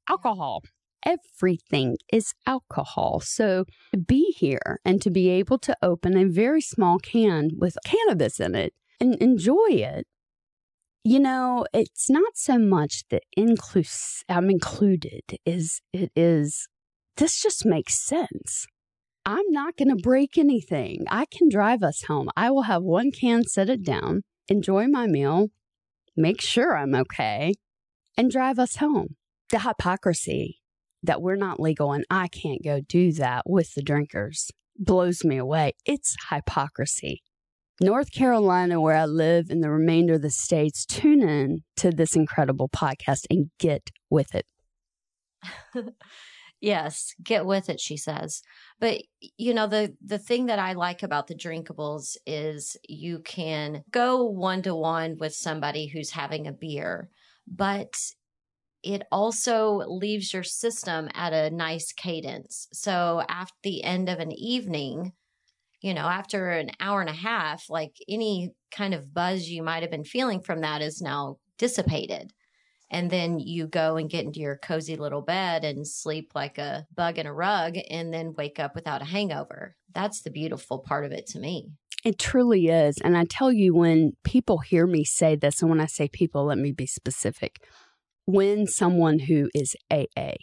Alcohol. Everything is alcohol. So to be here and to be able to open a very small can with cannabis in it and enjoy it, you know, it's not so much that I'm included. This just makes sense. I'm not going to break anything. I can drive us home. I will have 1 can, set it down, enjoy my meal, make sure I'm okay, and drive us home. The hypocrisy that we're not legal and I can't go do that with the drinkers blows me away. It's hypocrisy. North Carolina, where I live, and the remainder of the states, tune in to this incredible podcast and get with it. Yes, get with it, she says. But, you know, the thing that I like about the drinkables is you can go one-to-one with somebody who's having a beer, but it also leaves your system at a nice cadence. So after the end of an evening, you know, after an hour and a half, like any kind of buzz you might have been feeling from that is now dissipated. And then you go and get into your cozy little bed and sleep like a bug in a rug and then wake up without a hangover. That's the beautiful part of it to me. It truly is. And I tell you, when people hear me say this, and when I say people, let me be specific. When someone who is AA,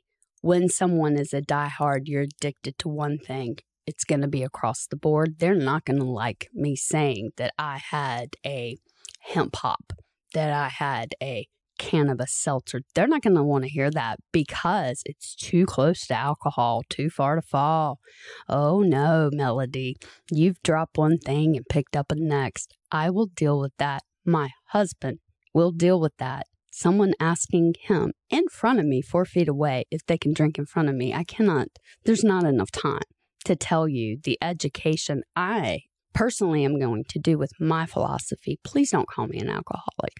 when someone is a diehard, you're addicted to one thing, it's going to be across the board. They're not going to like me saying that I had a hemp hop, that I had a cannabis seltzer. They're not going to want to hear that because it's too close to alcohol, too far to fall. Oh no, Melody, you've dropped one thing and picked up a next. I will deal with that. My husband will deal with that. Someone asking him in front of me 4 feet away if they can drink in front of me. I cannot. There's not enough time to tell you the education I personally am going to do with my philosophy. Please don't call me an alcoholic.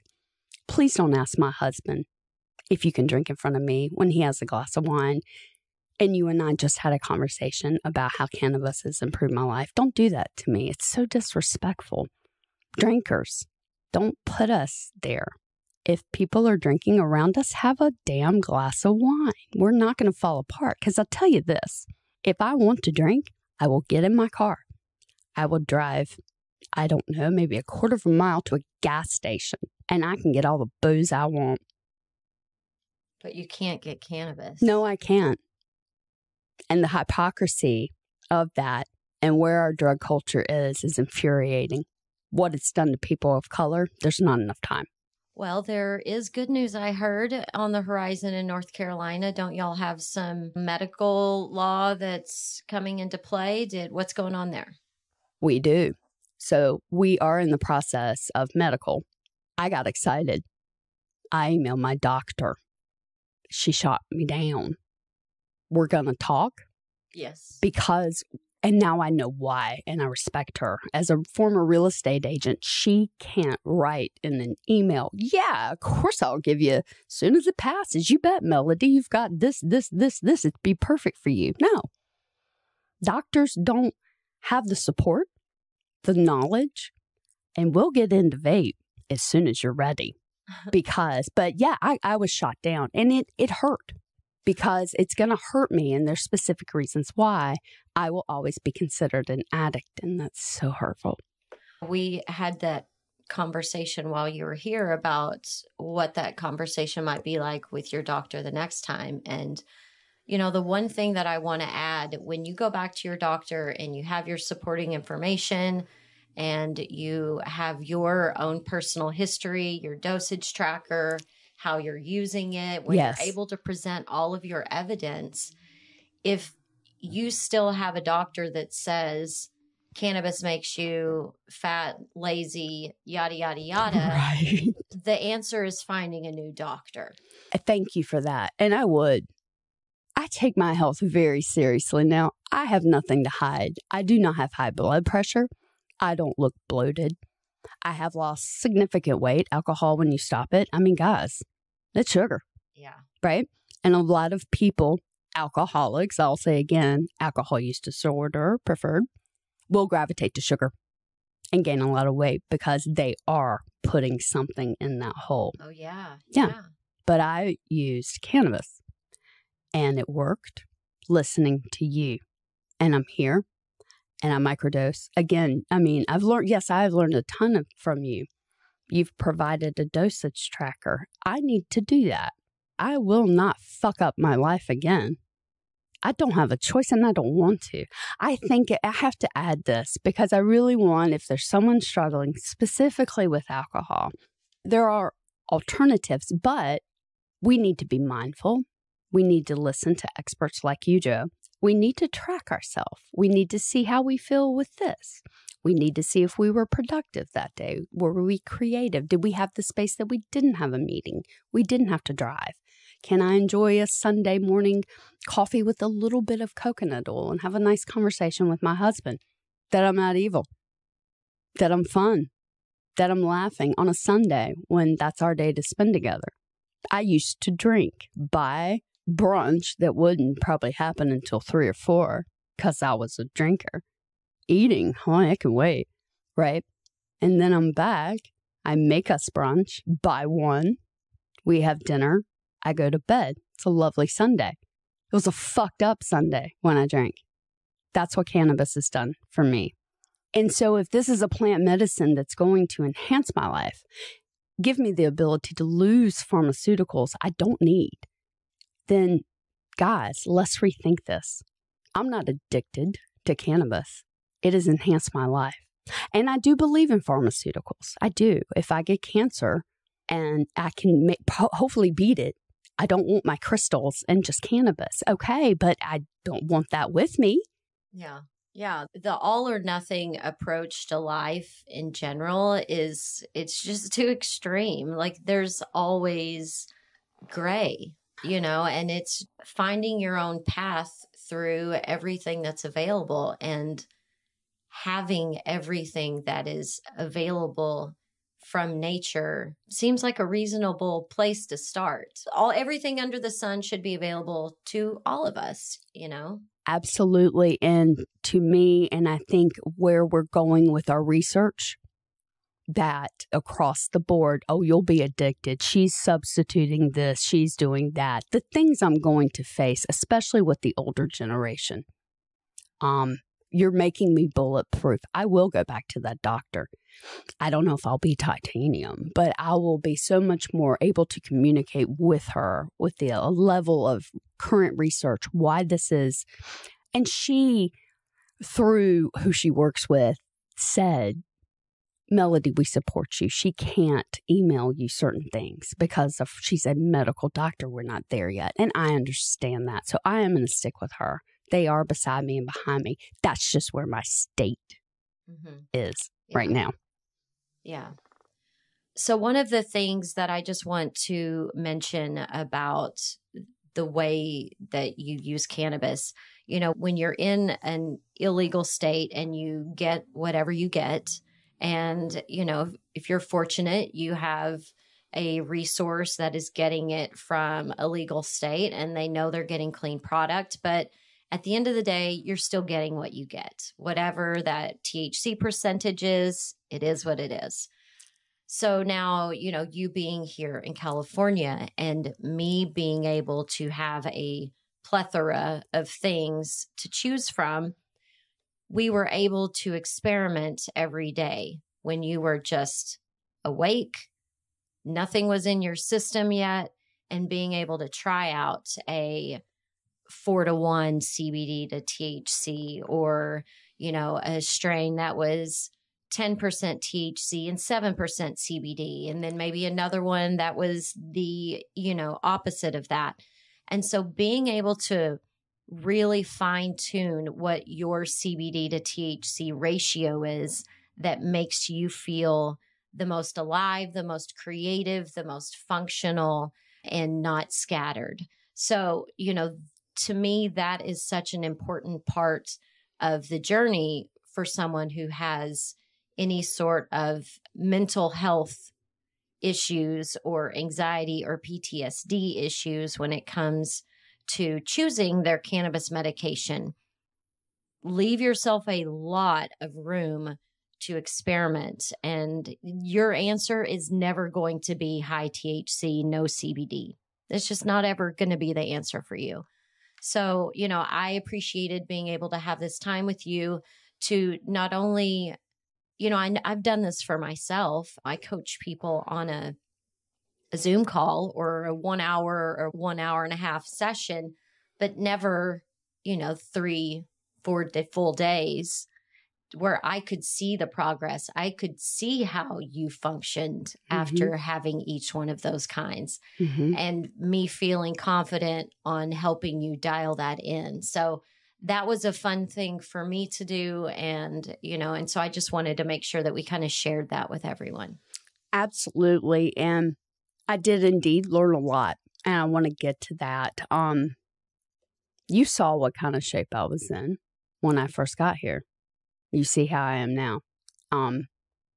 Please don't ask my husband if you can drink in front of me when he has a glass of wine and you and I just had a conversation about how cannabis has improved my life. Don't do that to me. It's so disrespectful. Drinkers, don't put us there. If people are drinking around us, have a damn glass of wine. We're not going to fall apart. Because I'll tell you this, if I want to drink, I will get in my car. I will drive, I don't know, maybe a quarter of a mile to a gas station, and I can get all the booze I want. But you can't get cannabis. No, I can't. And the hypocrisy of that and where our drug culture is infuriating. What it's done to people of color, there's not enough time. Well, there is good news I heard on the horizon in North Carolina. Don't y'all have some medical law that's coming into play? What's going on there? We do. So we are in the process of medical. I got excited. I emailed my doctor. She shot me down. We're going to talk? Yes. Because, and now I know why, and I respect her. As a former real estate agent, she can't write in an email, yeah, of course I'll give you, as soon as it passes, you bet, Melody, you've got this, it'd be perfect for you. No. Doctors don't have the support, the knowledge, and we'll get into vape as soon as you're ready. But yeah, I was shot down, and it hurt. Because it's going to hurt me, and there's specific reasons why I will always be considered an addict, and that's so hurtful. We had that conversation while you were here about what that conversation might be like with your doctor the next time. And, you know, the one thing that I want to add, when you go back to your doctor and you have your supporting information and you have your own personal history, your dosage tracker, how you're using it, when Yes. you're able to present all of your evidence, if you still have a doctor that says cannabis makes you fat, lazy, yada, yada, yada, Right. the answer is finding a new doctor. Thank you for that. And I take my health very seriously now. I have nothing to hide. I do not have high blood pressure. I don't look bloated. I have lost significant weight. Alcohol, when you stop it, I mean, guys, it's sugar. Yeah. Right? And a lot of people, alcoholics, I'll say again, alcohol use disorder preferred, will gravitate to sugar and gain a lot of weight because they are putting something in that hole. Oh, yeah. Yeah. But I used cannabis and it worked listening to you. And I'm here and I microdose. Again, I mean, I've learned a ton from you. You've provided a dosage tracker. I need to do that. I will not fuck up my life again. I don't have a choice and I don't want to. I think I have to add this because I really want, if there's someone struggling specifically with alcohol, there are alternatives, but we need to be mindful. We need to listen to experts like you, Joe. We need to track ourselves. We need to see how we feel with this. We need to see if we were productive that day. Were we creative? Did we have the space that we didn't have a meeting? We didn't have to drive. Can I enjoy a Sunday morning coffee with a little bit of coconut oil and have a nice conversation with my husband? That I'm not evil. That I'm fun. That I'm laughing on a Sunday when that's our day to spend together. I used to drink by brunch that wouldn't probably happen until 3 or 4 because I was a drinker. Eating, I can wait, right? And then I'm back. I make us brunch by 1. We have dinner. I go to bed. It's a lovely Sunday. It was a fucked up Sunday when I drank. That's what cannabis has done for me. And so if this is a plant medicine that's going to enhance my life, give me the ability to lose pharmaceuticals I don't need, then guys, let's rethink this. I'm not addicted to cannabis. It has enhanced my life. And I do believe in pharmaceuticals. I do. If I get cancer and I can hopefully beat it. I don't want my crystals and just cannabis. Okay, but I don't want that with me. Yeah. Yeah. The all or nothing approach to life in general it's just too extreme. Like there's always gray, and it's finding your own path through everything that's available and having everything that is available from nature seems like a reasonable place to start. Everything under the sun should be available to all of us, Absolutely. And to me, and I think where we're going with our research, that across the board, oh, you'll be addicted. She's substituting this. She's doing that. The things I'm going to face, especially with the older generation. You're making me bulletproof. I will go back to that doctor. I don't know if I'll be titanium, but I will be so much more able to communicate with her with the level of current research, why this is. And she, through who she works with, said, Melody, we support you. She can't email you certain things because she's a medical doctor. We're not there yet. And I understand that. So I am going to stick with her. They are beside me and behind me. That's just where my state is right now. Yeah. So one of the things that I just want to mention about the way that you use cannabis, when you're in an illegal state and you get whatever you get, and, if you're fortunate, you have a resource that is getting it from a legal state and they know they're getting clean product. But at the end of the day, you're still getting what you get. Whatever that THC percentage is, it is what it is. So now, you being here in California and me being able to have a plethora of things to choose from, we were able to experiment every day when you were just awake, nothing was in your system yet, and being able to try out a 4-to-1 CBD to THC or, a strain that was 10% THC and 7% CBD. And then maybe another one that was the, opposite of that. And so being able to really fine tune what your CBD to THC ratio is that makes you feel the most alive, the most creative, the most functional, and not scattered. So, to me, that is such an important part of the journey for someone who has any sort of mental health issues or anxiety or PTSD issues when it comes to choosing their cannabis medication. Leave yourself a lot of room to experiment, and your answer is never going to be high THC, no CBD. It's just not ever going to be the answer for you. So, I appreciated being able to have this time with you to not only, I've done this for myself. I coach people on a Zoom call or a 1 hour or 1 hour and a half session, but never, 3-4 full days where I could see the progress. I could see how you functioned after having each one of those kinds and me feeling confident on helping you dial that in. So that was a fun thing for me to do. And, and so I just wanted to make sure that we kind of shared that with everyone. Absolutely. And I did indeed learn a lot. And I want to get to that. You saw what kind of shape I was in when I first got here. You see how I am now.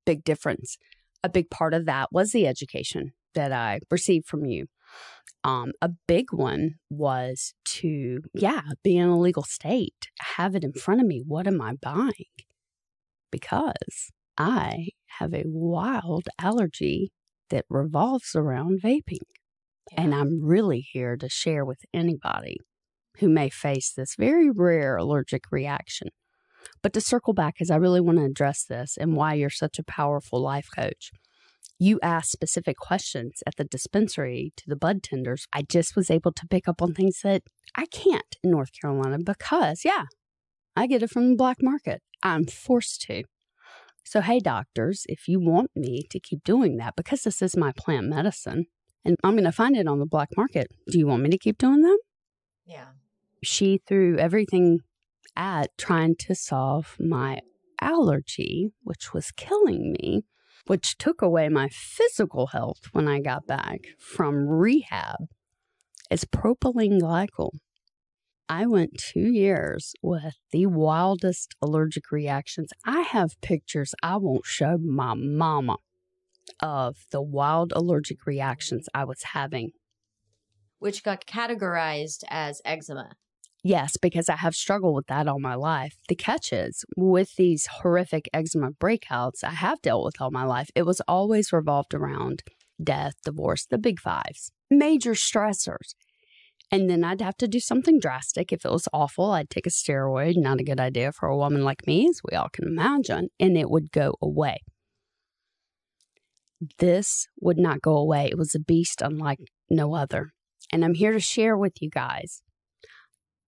Big difference. A big part of that was the education that I received from you. A big one was to, be in a legal state, have it in front of me. What am I buying? Because I have a wild allergy that revolves around vaping. Yeah. And I'm really here to share with anybody who may face this very rare allergic reaction. But to circle back, because I really want to address this and why you're such a powerful life coach. You asked specific questions at the dispensary to the bud tenders. I just was able to pick up on things that I can't in North Carolina because, I get it from the black market. I'm forced to. So, hey, doctors, if you want me to keep doing that, because this is my plant medicine and I'm going to find it on the black market, do you want me to keep doing that? Yeah. She threw everything at trying to solve my allergy, which was killing me, which took away my physical health when I got back from rehab, is propylene glycol. I went 2 years with the wildest allergic reactions. I have pictures I won't show my mama of the wild allergic reactions I was having. Which got categorized as eczema. Yes, because I have struggled with that all my life. The catch is, with these horrific eczema breakouts I have dealt with all my life, it was always revolved around death, divorce, the big fives, major stressors. And then I'd have to do something drastic. If it was awful, I'd take a steroid. Not a good idea for a woman like me, as we all can imagine, and it would go away. This would not go away. It was a beast unlike no other. And I'm here to share with you guys.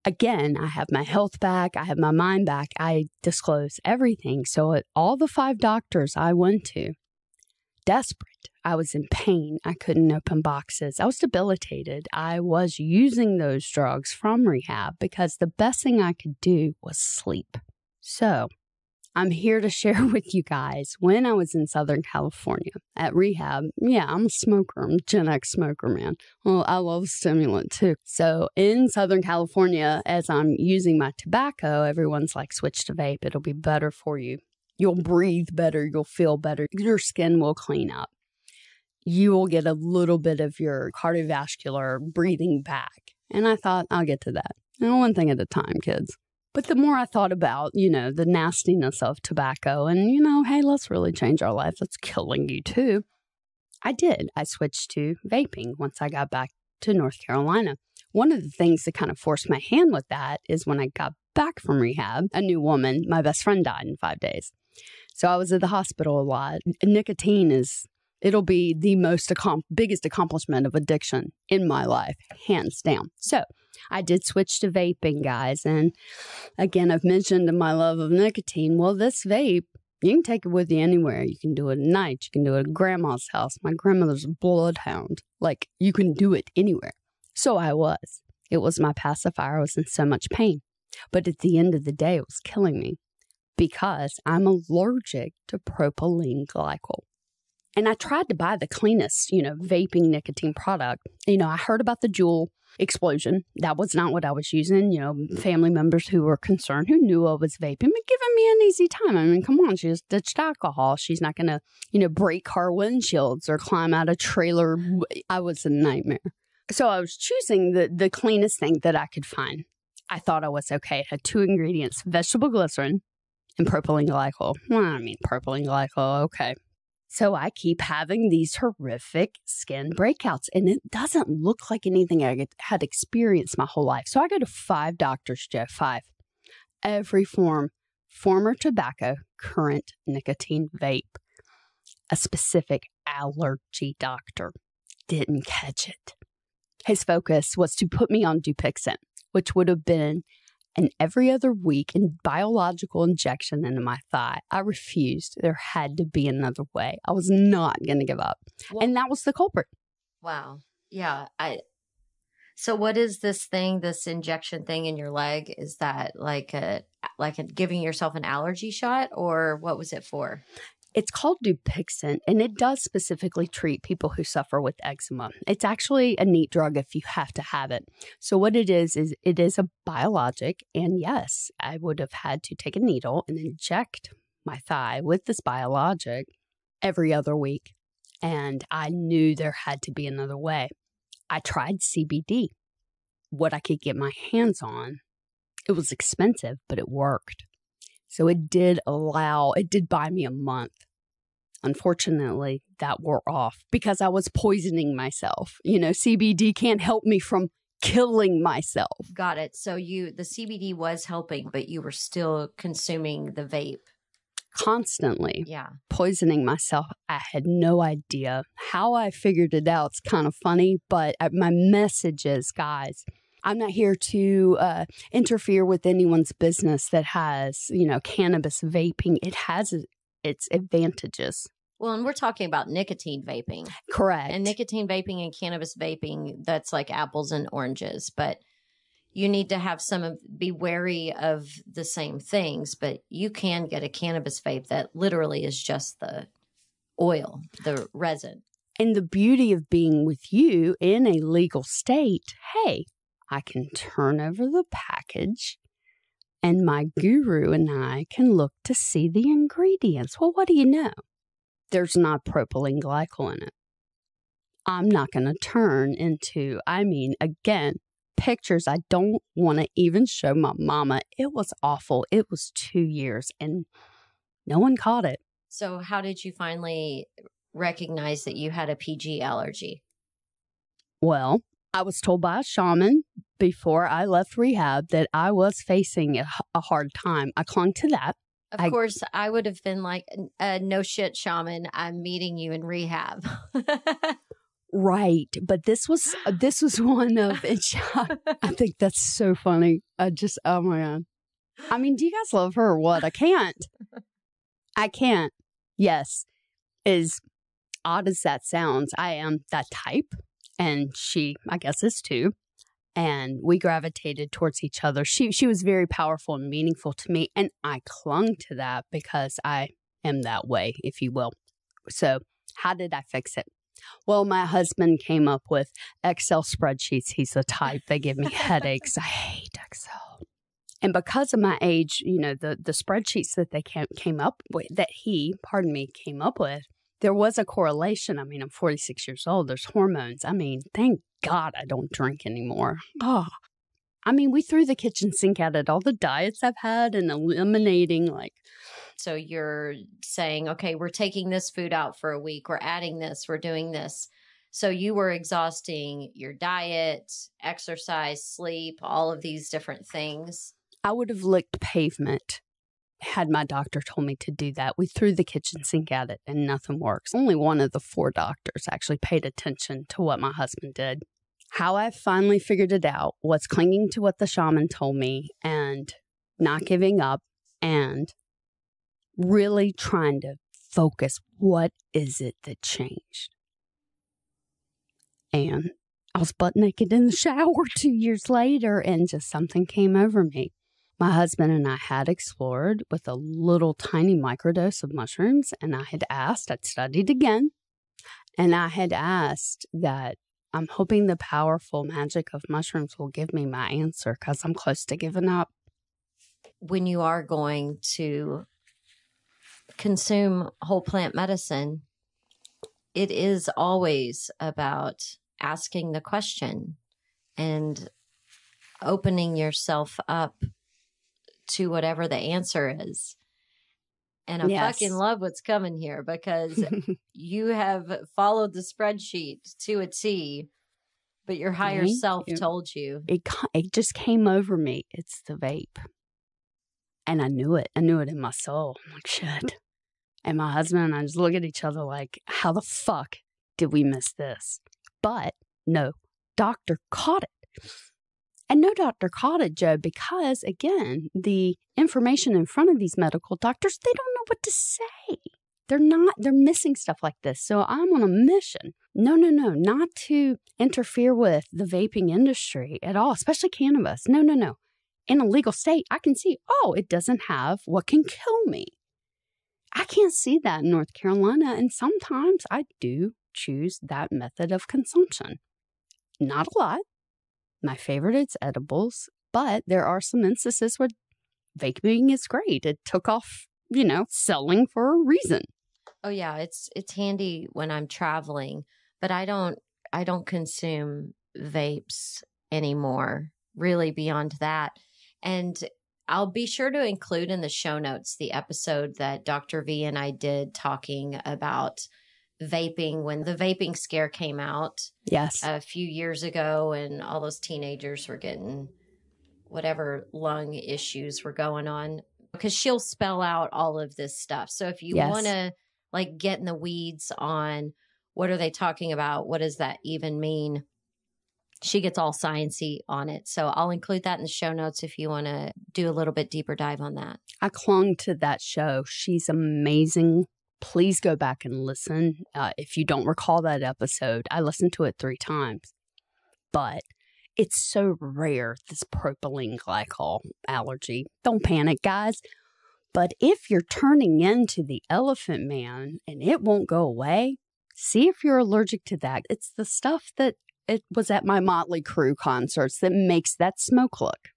Again, I have my health back. I have my mind back. I disclose everything. So at all the 5 doctors I went to, desperate. I was in pain. I couldn't open boxes. I was debilitated. I was using those drugs from rehab because the best thing I could do was sleep. So I'm here to share with you guys when I was in Southern California at rehab. Yeah, I'm a smoker. I'm a Gen X smoker, man. Well, I love stimulant too. So in Southern California, as I'm using my tobacco, everyone's like, switch to vape. It'll be better for you. You'll breathe better. You'll feel better. Your skin will clean up. You will get a little bit of your cardiovascular breathing back. And I thought, I'll get to that. One thing at a time, kids. But the more I thought about, the nastiness of tobacco and, hey, let's really change our life. That's killing you too. I did. I switched to vaping once I got back to North Carolina. One of the things that kind of forced my hand with that is when I got back from rehab, a new woman, my best friend died in 5 days. So I was at the hospital a lot. Nicotine it'll be the biggest accomplishment of addiction in my life, hands down. So I did switch to vaping, guys. And again, I've mentioned my love of nicotine. Well, this vape, you can take it with you anywhere. You can do it at night. You can do it at grandma's house. My grandmother's a bloodhound. Like, you can do it anywhere. So I was. It was my pacifier. I was in so much pain. But at the end of the day, it was killing me because I'm allergic to propylene glycol. And I tried to buy the cleanest, vaping nicotine product. I heard about the Juul explosion. That was not what I was using. Family members who were concerned, who knew I was vaping, but giving me an easy time. I mean, come on, she just ditched alcohol. She's not going to, break car windshields or climb out a trailer. I was a nightmare. So I was choosing the cleanest thing that I could find. I thought I was okay. It had 2 ingredients, vegetable glycerin and propylene glycol. Well, propylene glycol, okay. So I keep having these horrific skin breakouts, and it doesn't look like anything I had experienced my whole life. So I go to 5 doctors, Joe, 5. Every former tobacco, current nicotine vape. A specific allergy doctor didn't catch it. His focus was to put me on Dupixent, which would have been an every other week biological injection into my thigh. I refused. There had to be another way. I was not going to give up. Well, and that was the culprit. Wow. Yeah. So what is this injection thing in your leg? Is that like giving yourself an allergy shot, or what was it for? It's called Dupixent, and it does specifically treat people who suffer with eczema. It's actually a neat drug if you have to have it. So what it is it is a biologic, and yes, I would have had to take a needle and inject my thigh with this biologic every other week, and I knew there had to be another way. I tried CBD, what I could get my hands on. It was expensive, but it worked. So it did buy me a month. Unfortunately, that wore off because I was poisoning myself. CBD can't help me from killing myself. Got it. So the CBD was helping, but you were still consuming the vape. Constantly. Yeah. Poisoning myself. I had no idea how I figured it out. It's kind of funny, but my message is, guys, I'm not here to its advantages. Well, and we're talking about nicotine vaping. Correct. And nicotine vaping and cannabis vaping, that's like apples and oranges. But you need to have be wary of the same things. But you can get a cannabis vape that literally is just the oil, the resin. And the beauty of being with you in a legal state, hey, I can turn over the package and my guru and I can look to see the ingredients. Well, what do you know? There's not propylene glycol in it. I'm not going to turn into, again, pictures I don't want to even show my mama. It was awful. It was 2 years and no one caught it. So how did you finally recognize that you had a PG allergy? Well, I was told by a shaman before I left rehab that I was facing a hard time. I clung to that. Of course, I would have been like, no shit, shaman, I'm meeting you in rehab. Right. But this was one of, I think that's so funny. Oh my God. I mean, do you guys love her or what? I can't. Yes. As odd as that sounds, I am that type. And she, I guess, is too. And we gravitated towards each other. She was very powerful and meaningful to me. And I clung to that because I am that way, if you will. So how did I fix it? Well, my husband came up with Excel spreadsheets. He's the type that give me headaches. I hate Excel. And because of my age, the spreadsheets that they came up with, came up with, there was a correlation. I mean, I'm 46 years old. There's hormones. I mean, thank God I don't drink anymore. Oh, I mean, we threw the kitchen sink at it. All the diets I've had and eliminating So you're saying, okay, we're taking this food out for a week. We're adding this. We're doing this. So you were exhausting your diet, exercise, sleep, all of these different things. I would have licked pavement had my doctor told me to do that. We threw the kitchen sink at it and nothing works. Only one of the 4 doctors actually paid attention to what my husband did. How I finally figured it out was clinging to what the shaman told me and not giving up and really trying to focus. What is it that changed? And I was butt naked in the shower 2 years later and just something came over me. My husband and I had explored with a little tiny microdose of mushrooms, and I'd studied again, and I had asked that I'm hoping the powerful magic of mushrooms will give me my answer because I'm close to giving up. When you are going to consume whole plant medicine, it is always about asking the question and opening yourself up to whatever the answer is. And I fucking love what's coming here because you have followed the spreadsheet to a T, but your higher self told you. It just came over me. It's the vape. And I knew it. I knew it in my soul. I'm like, shit. And my husband and I just look at each other like, how the fuck did we miss this? But no doctor caught it. And no doctor caught it, Joe, because, again, the information in front of these medical doctors, they don't know what to say. They're missing stuff like this. So I'm on a mission. No, not to interfere with the vaping industry at all, especially cannabis. No. In a legal state, I can see, it doesn't have what can kill me. I can't see that in North Carolina. And sometimes I do choose that method of consumption. Not a lot. My favorite is edibles, but there are some instances where vaping is great. It took off, selling for a reason. Oh yeah, it's handy when I'm traveling, but I don't consume vapes anymore, really beyond that. And I'll be sure to include in the show notes the episode that Dr. V and I did talking about vaping when the vaping scare came out. Yes. A few years ago, and all those teenagers were getting whatever lung issues were going on, because she'll spell out all of this stuff. So if you want to get in the weeds on what are they talking about, what does that even mean, She gets all sciencey on it. So I'll include that in the show notes if you want to do a little bit deeper dive on that. I clung to that show. She's amazing. Please go back and listen. If you don't recall that episode, I listened to it 3 times. But it's so rare, this propylene glycol allergy. Don't panic, guys. But if you're turning into the elephant man and it won't go away, see if you're allergic to that. It's the stuff that it was at my Motley Crue concerts that makes that smoke look.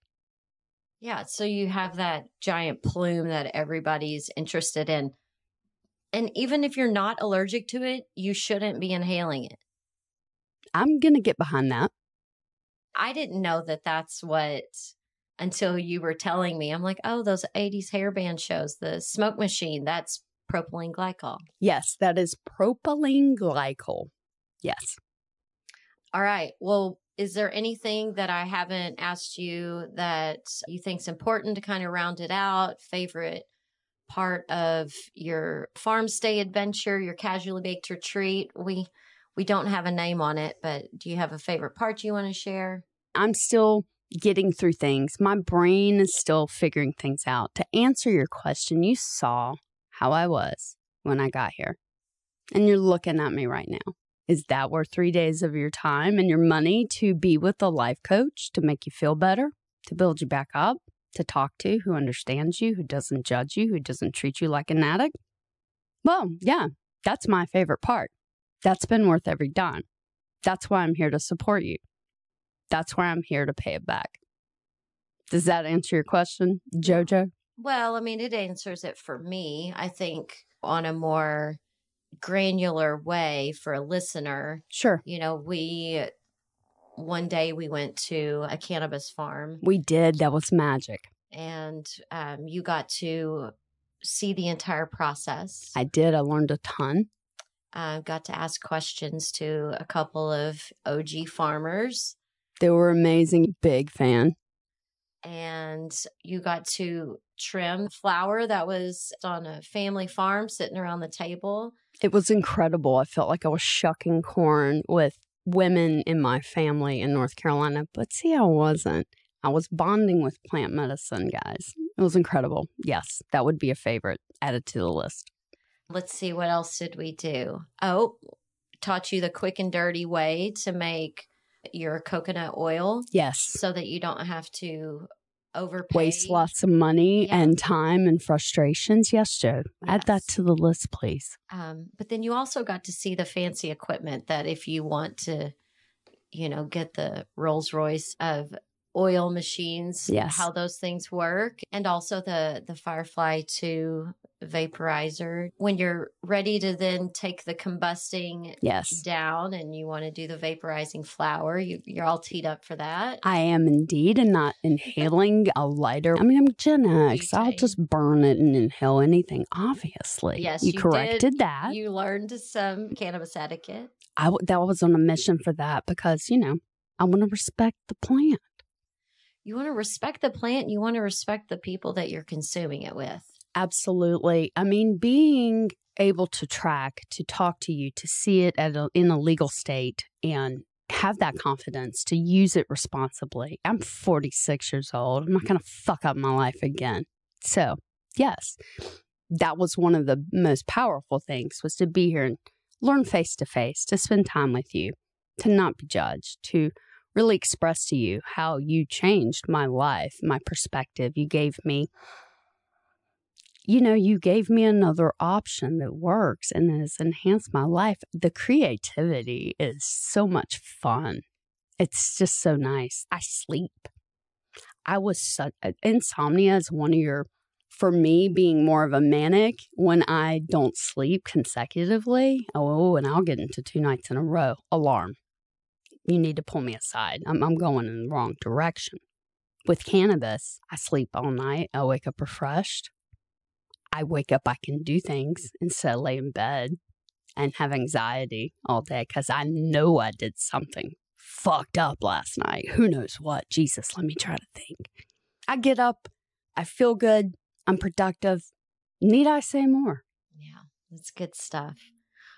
Yeah, so you have that giant plume that everybody's interested in. And even if you're not allergic to it, you shouldn't be inhaling it. I'm going to get behind that. I didn't know that that's what, until you were telling me. I'm like, oh, those 80s hairband shows, the smoke machine, that's propylene glycol. Yes, that is propylene glycol. Yes. All right. Well, is there anything that I haven't asked you that you think's important to kind of round it out? Favorite part of your farm stay adventure, your casually baked retreat? We don't have a name on it, but do you have a favorite part you want to share? I'm still getting through things. My brain is still figuring things out. To answer your question, you saw how I was when I got here. And you're looking at me right now. Is that worth 3 days of your time and your money to be with a life coach, to make you feel better, to build you back up, to talk to, who understands you, who doesn't judge you, who doesn't treat you like an addict? Well, yeah, that's my favorite part. That's been worth every dime. That's why I'm here to support you. That's why I'm here to pay it back. Does that answer your question, JoJo? Well, I mean, it answers it for me. I think on a more granular way for a listener. Sure. You know, one day we went to a cannabis farm. We did. That was magic. And you got to see the entire process. I did. I learned a ton. Got to ask questions to a couple of OG farmers. They were amazing. Big fan. And you got to trim flower that was on a family farm sitting around the table. It was incredible. I felt like I was shucking corn with women in my family in North Carolina. But see, I wasn't. I was bonding with plant medicine, guys. It was incredible. Yes, that would be a favorite added to the list. Let's see, what else did we do? Oh, taught you the quick and dirty way to make your coconut oil. Yes. So that you don't have to overpay. Waste lots of money and time and frustrations. Yes, Joe. Yes. Add that to the list, please. But then you also got to see the fancy equipment that if you want to, get the Rolls Royce of oil machines, yes, how those things work, and also the Firefly 2 vaporizer. When you're ready to then take the combusting down and you want to do the vaporizing flower, you're all teed up for that. I am indeed, and not inhaling a lighter. I mean, I'm Gen X. I'll just burn it and inhale anything, obviously. Yes, you corrected that. You learned some cannabis etiquette. That was on a mission for that because, I want to respect the plant. You want to respect the plant. You want to respect the people that you're consuming it with. Absolutely. I mean, being able to track, to talk to you, to see it in a legal state and have that confidence to use it responsibly. I'm 46 years old. I'm not going to fuck up my life again. So, yes, that was one of the most powerful things, was to be here and learn face to face, to spend time with you, to not be judged, to really express to you how you changed my life, my perspective. You gave me another option that works and has enhanced my life. The creativity is so much fun. It's just so nice. I sleep. Insomnia is one of for me, being more of a manic, when I don't sleep consecutively, and I'll get into 2 nights in a row, alarm. You need to pull me aside. I'm going in the wrong direction. With cannabis, I sleep all night. I wake up refreshed. I wake up, I can do things instead of lay in bed and have anxiety all day because I know I did something fucked up last night. Who knows what? Jesus, let me try to think. I get up. I feel good. I'm productive. Need I say more? Yeah, that's good stuff.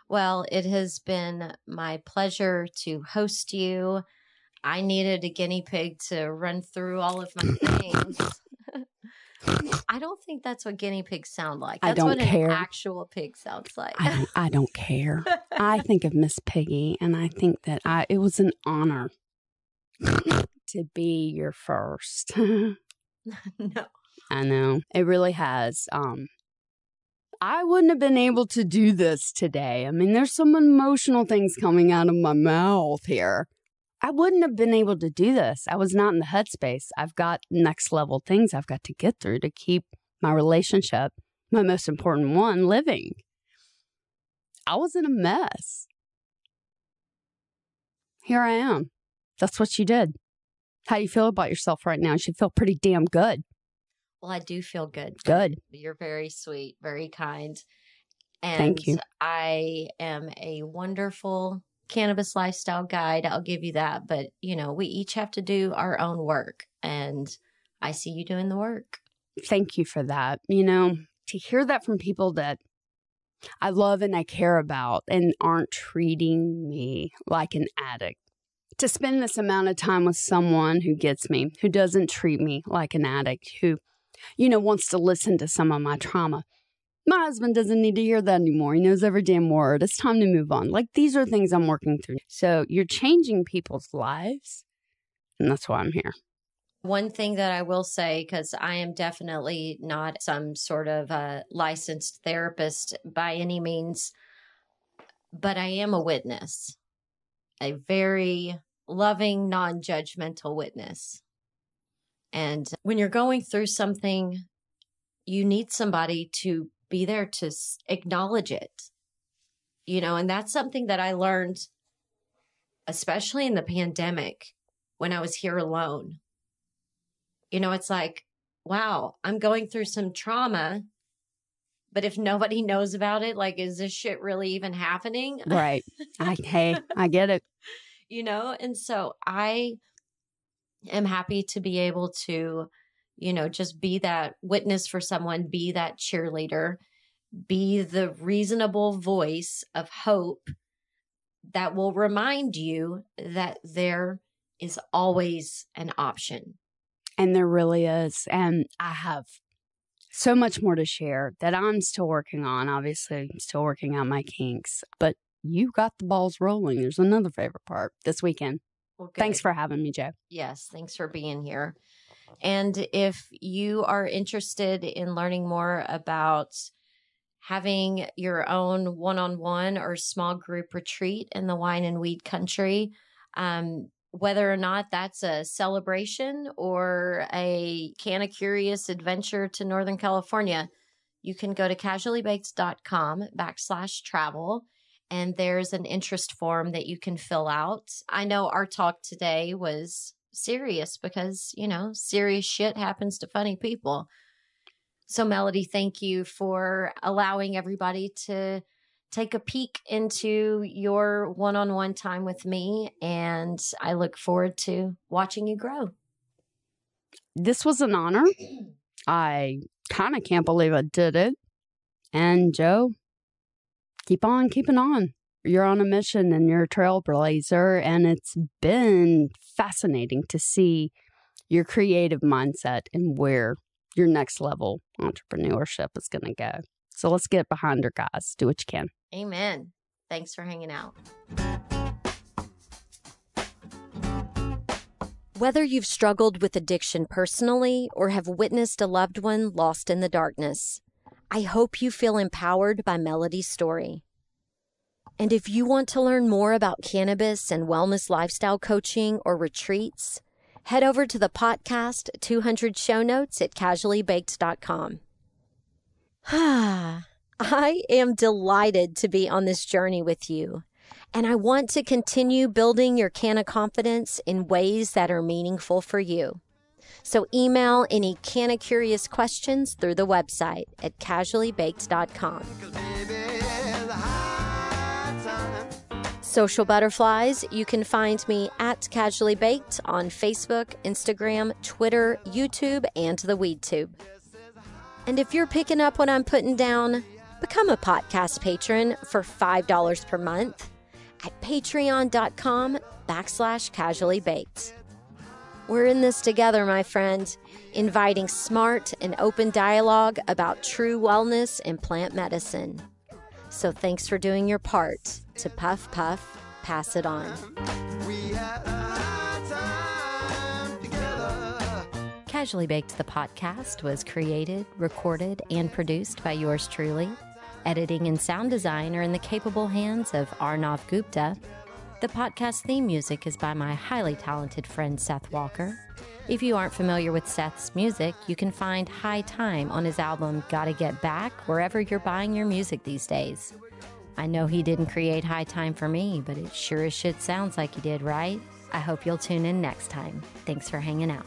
Well, it has been my pleasure to host you. I needed a guinea pig to run through all of my things. I don't think that's what guinea pigs sound like. That's I don't what care. an actual pig sounds like. I don't care. I think of Miss Piggy, and I think that it was an honor to be your first. No. I know. It really has. I wouldn't have been able to do this today. I mean, there's some emotional things coming out of my mouth here. I wouldn't have been able to do this. I was not in the headspace. I've got next level things I've got to get through to keep my relationship, my most important one, living. I was in a mess. Here I am. That's what you did. How do you feel about yourself right now? You should feel pretty damn good. Well, I do feel good. Good. You're very sweet, very kind. And Thank you. I am a wonderful cannabis lifestyle guide. I'll give you that. But, we each have to do our own work. And I see you doing the work. Thank you for that. To hear that from people that I love and I care about and aren't treating me like an addict. To spend this amount of time with someone who gets me, who doesn't treat me like an addict, who, wants to listen to some of my trauma. My husband doesn't need to hear that anymore. He knows every damn word. It's time to move on. Like, these are things I'm working through. So you're changing people's lives, and that's why I'm here. One thing that I will say, because I am definitely not some sort of licensed therapist by any means, but I am a witness, a very loving, non-judgmental witness. And when you're going through something, you need somebody to be there to acknowledge it, and that's something that I learned, especially in the pandemic when I was here alone. It's like, wow, I'm going through some trauma, but if nobody knows about it, like, is this shit really even happening? Right. I get it. And so I am happy to be able to, just be that witness for someone, be that cheerleader, be the reasonable voice of hope that will remind you that there is always an option. And there really is. And I have so much more to share that I'm still working on. Obviously, I'm still working on my kinks, but you got the balls rolling. There's another favorite part this weekend. Well, thanks for having me, Jo. Yes, thanks for being here. And if you are interested in learning more about having your own one-on-one or small group retreat in the wine and weed country, whether or not that's a celebration or a Canna Curious adventure to Northern California, you can go to casuallybaked.com/travel. And there's an interest form that you can fill out. I know our talk today was serious because, serious shit happens to funny people. So, Melody, thank you for allowing everybody to take a peek into your one-on-one time with me. And I look forward to watching you grow. This was an honor. I kind of can't believe I did it. And Jo, keep on keeping on. You're on a mission and you're a trailblazer. And it's been fascinating to see your creative mindset and where your next level entrepreneurship is going to go. So let's get behind her, guys. Do what you can. Amen. Thanks for hanging out. Whether you've struggled with addiction personally or have witnessed a loved one lost in the darkness, I hope you feel empowered by Melody's story. And if you want to learn more about cannabis and wellness lifestyle coaching or retreats, head over to the Potcast 200 show notes at casuallybaked.com. I am delighted to be on this journey with you, and I want to continue building your canna confidence in ways that are meaningful for you. So email any Canna Curious questions through the website at casuallybaked.com. Social Butterflies, you can find me at Casually Baked on Facebook, Instagram, Twitter, YouTube, and the WeedTube. And if you're picking up what I'm putting down, become a podcast patron for $5 per month at patreon.com/casuallybaked. /casually baked. We're in this together, my friend, inviting smart and open dialogue about true wellness and plant medicine. So thanks for doing your part to puff, puff, pass it on. We had a time together. Casually Baked, the podcast, was created, recorded, and produced by yours truly. Editing and sound design are in the capable hands of Arnav Gupta. The podcast theme music is by my highly talented friend Seth Walker. If you aren't familiar with Seth's music, you can find High Time on his album Gotta Get Back wherever you're buying your music these days. I know he didn't create High Time for me, but it sure as shit sounds like he did, right? I hope you'll tune in next time. Thanks for hanging out.